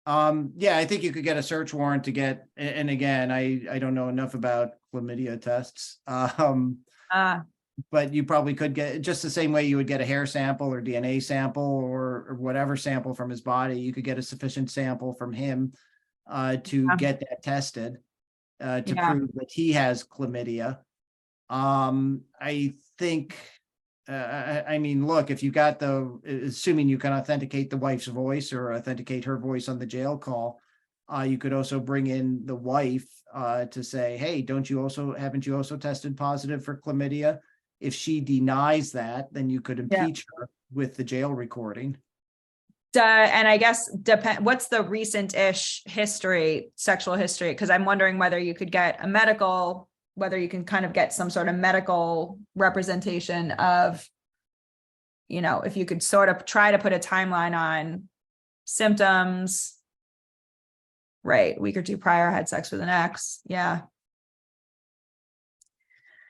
Yeah, I think you could get a search warrant to get, and again, I don't know enough about chlamydia tests. But you probably could get, just the same way you would get a hair sample or DNA sample or whatever sample from his body, you could get a sufficient sample from him to get that tested to prove that he has chlamydia. I think, I mean, look, if you got assuming you can authenticate the wife's voice or authenticate her voice on the jail call, you could also bring in the wife to say, hey, haven't you also tested positive for chlamydia? If she denies that, then you could impeach her with the jail recording. And I guess what's the recent-ish history, sexual history? Because I'm wondering whether you could get whether you can kind of get some sort of medical representation of, if you could sort of try to put a timeline on symptoms. Right, a week or 2 prior, had sex with an ex. Yeah.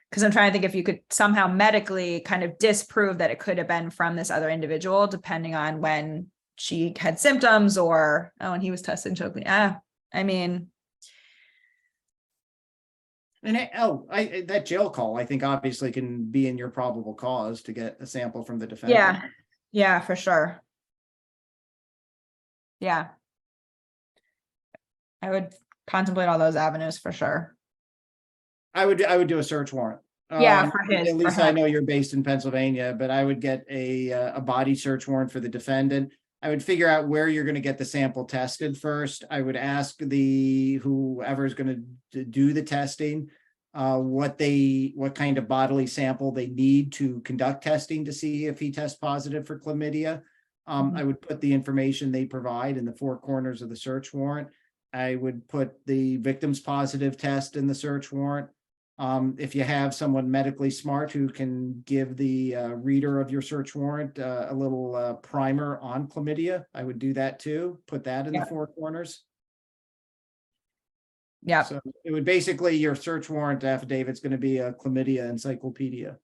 Because I'm trying to think if you could somehow medically kind of disprove that it could have been from this other individual, depending on when she had symptoms and he was tested choking. I mean. And that jail call, I think obviously can be in your probable cause to get a sample from the defendant. Yeah, for sure. Yeah. I would contemplate all those avenues for sure. I would do a search warrant. Yeah, for his. At least I know you're based in Pennsylvania, but I would get a body search warrant for the defendant. I would figure out where you're going to get the sample tested first. I would ask whoever is going to do the testing, what kind of bodily sample they need to conduct testing to see if he tests positive for chlamydia. I would put the information they provide in the 4 corners of the search warrant. I would put the victim's positive test in the search warrant. If you have someone medically smart who can give the reader of your search warrant a little primer on chlamydia, I would do that too. Put that in the 4 corners. Yeah. So it would basically, your search warrant affidavit's going to be a chlamydia encyclopedia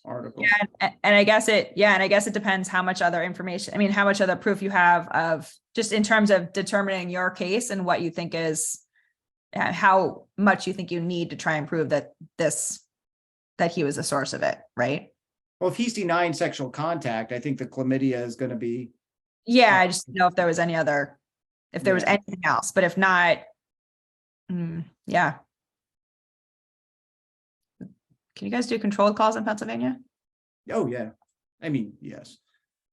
article. Yeah, and I guess it depends how much other information, how much other proof you have of, just in terms of determining your case and what you think is, how much you think you need to try and prove that he was the source of it, right? Well, if he's denying sexual contact, I think the chlamydia is going to be. Yeah, I just know if there was anything else, but if not, yeah. Can you guys do controlled calls in Pennsylvania? Oh yeah, I mean, yes.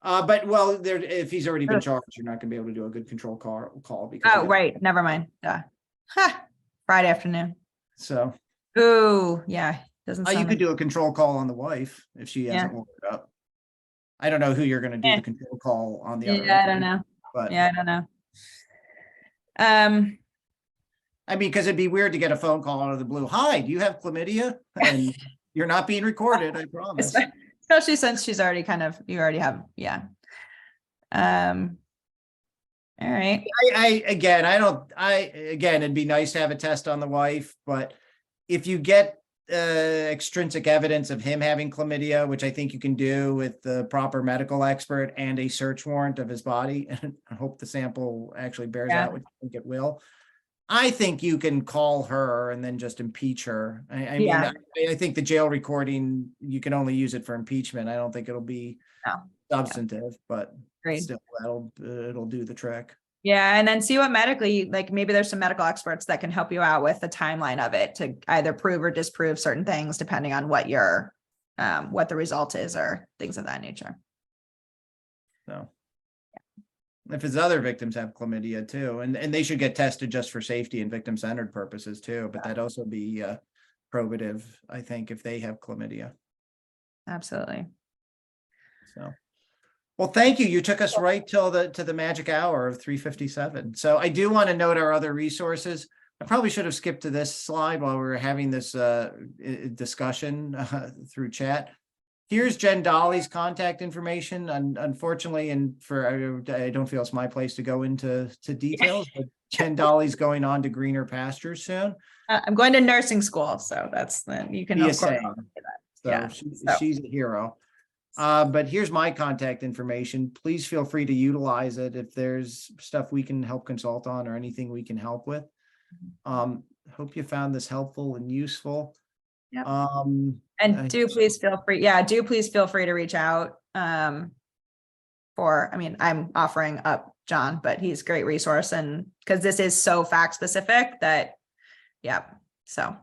But if he's already been charged, you're not going to be able to do a good control call because. Right. Never mind. Friday afternoon. So. Ooh, yeah. Doesn't. You could do a control call on the wife if she hasn't woken up. I don't know who you're going to do the control call on the other. Yeah, I don't know. But I don't know. Because it'd be weird to get a phone call out of the blue. Hi, do you have chlamydia? And you're not being recorded, I promise. Especially since you already have, yeah. All right. Again, it'd be nice to have a test on the wife, but if you get extrinsic evidence of him having chlamydia, which I think you can do with the proper medical expert and a search warrant of his body, and I hope the sample actually bears out what you think it will. I think you can call her and then just impeach her. I mean, I think the jail recording, you can only use it for impeachment. I don't think it'll be substantive, but still it'll do the trick. Yeah, and then see what medically, like maybe there's some medical experts that can help you out with the timeline of it to either prove or disprove certain things depending on what your what the result is or things of that nature. So if his other victims have chlamydia too, and they should get tested just for safety and victim-centered purposes too, but that'd also be probative, I think, if they have chlamydia. Absolutely. So, well, thank you. You took us right till to the magic hour of 3:57. So I do want to note our other resources. I probably should have skipped to this slide while we were having this discussion through chat. Here's Jen Dolly's contact information. Unfortunately, and I don't feel it's my place to go into details, but Jen Dolly's going on to greener pastures soon. I'm going to nursing school, so you can of course. So she's a hero. But here's my contact information. Please feel free to utilize it if there's stuff we can help consult on or anything we can help with. Hope you found this helpful and useful. Yep. And do please feel free to reach out I'm offering up John, but he's a great resource, and because this is so fact specific that so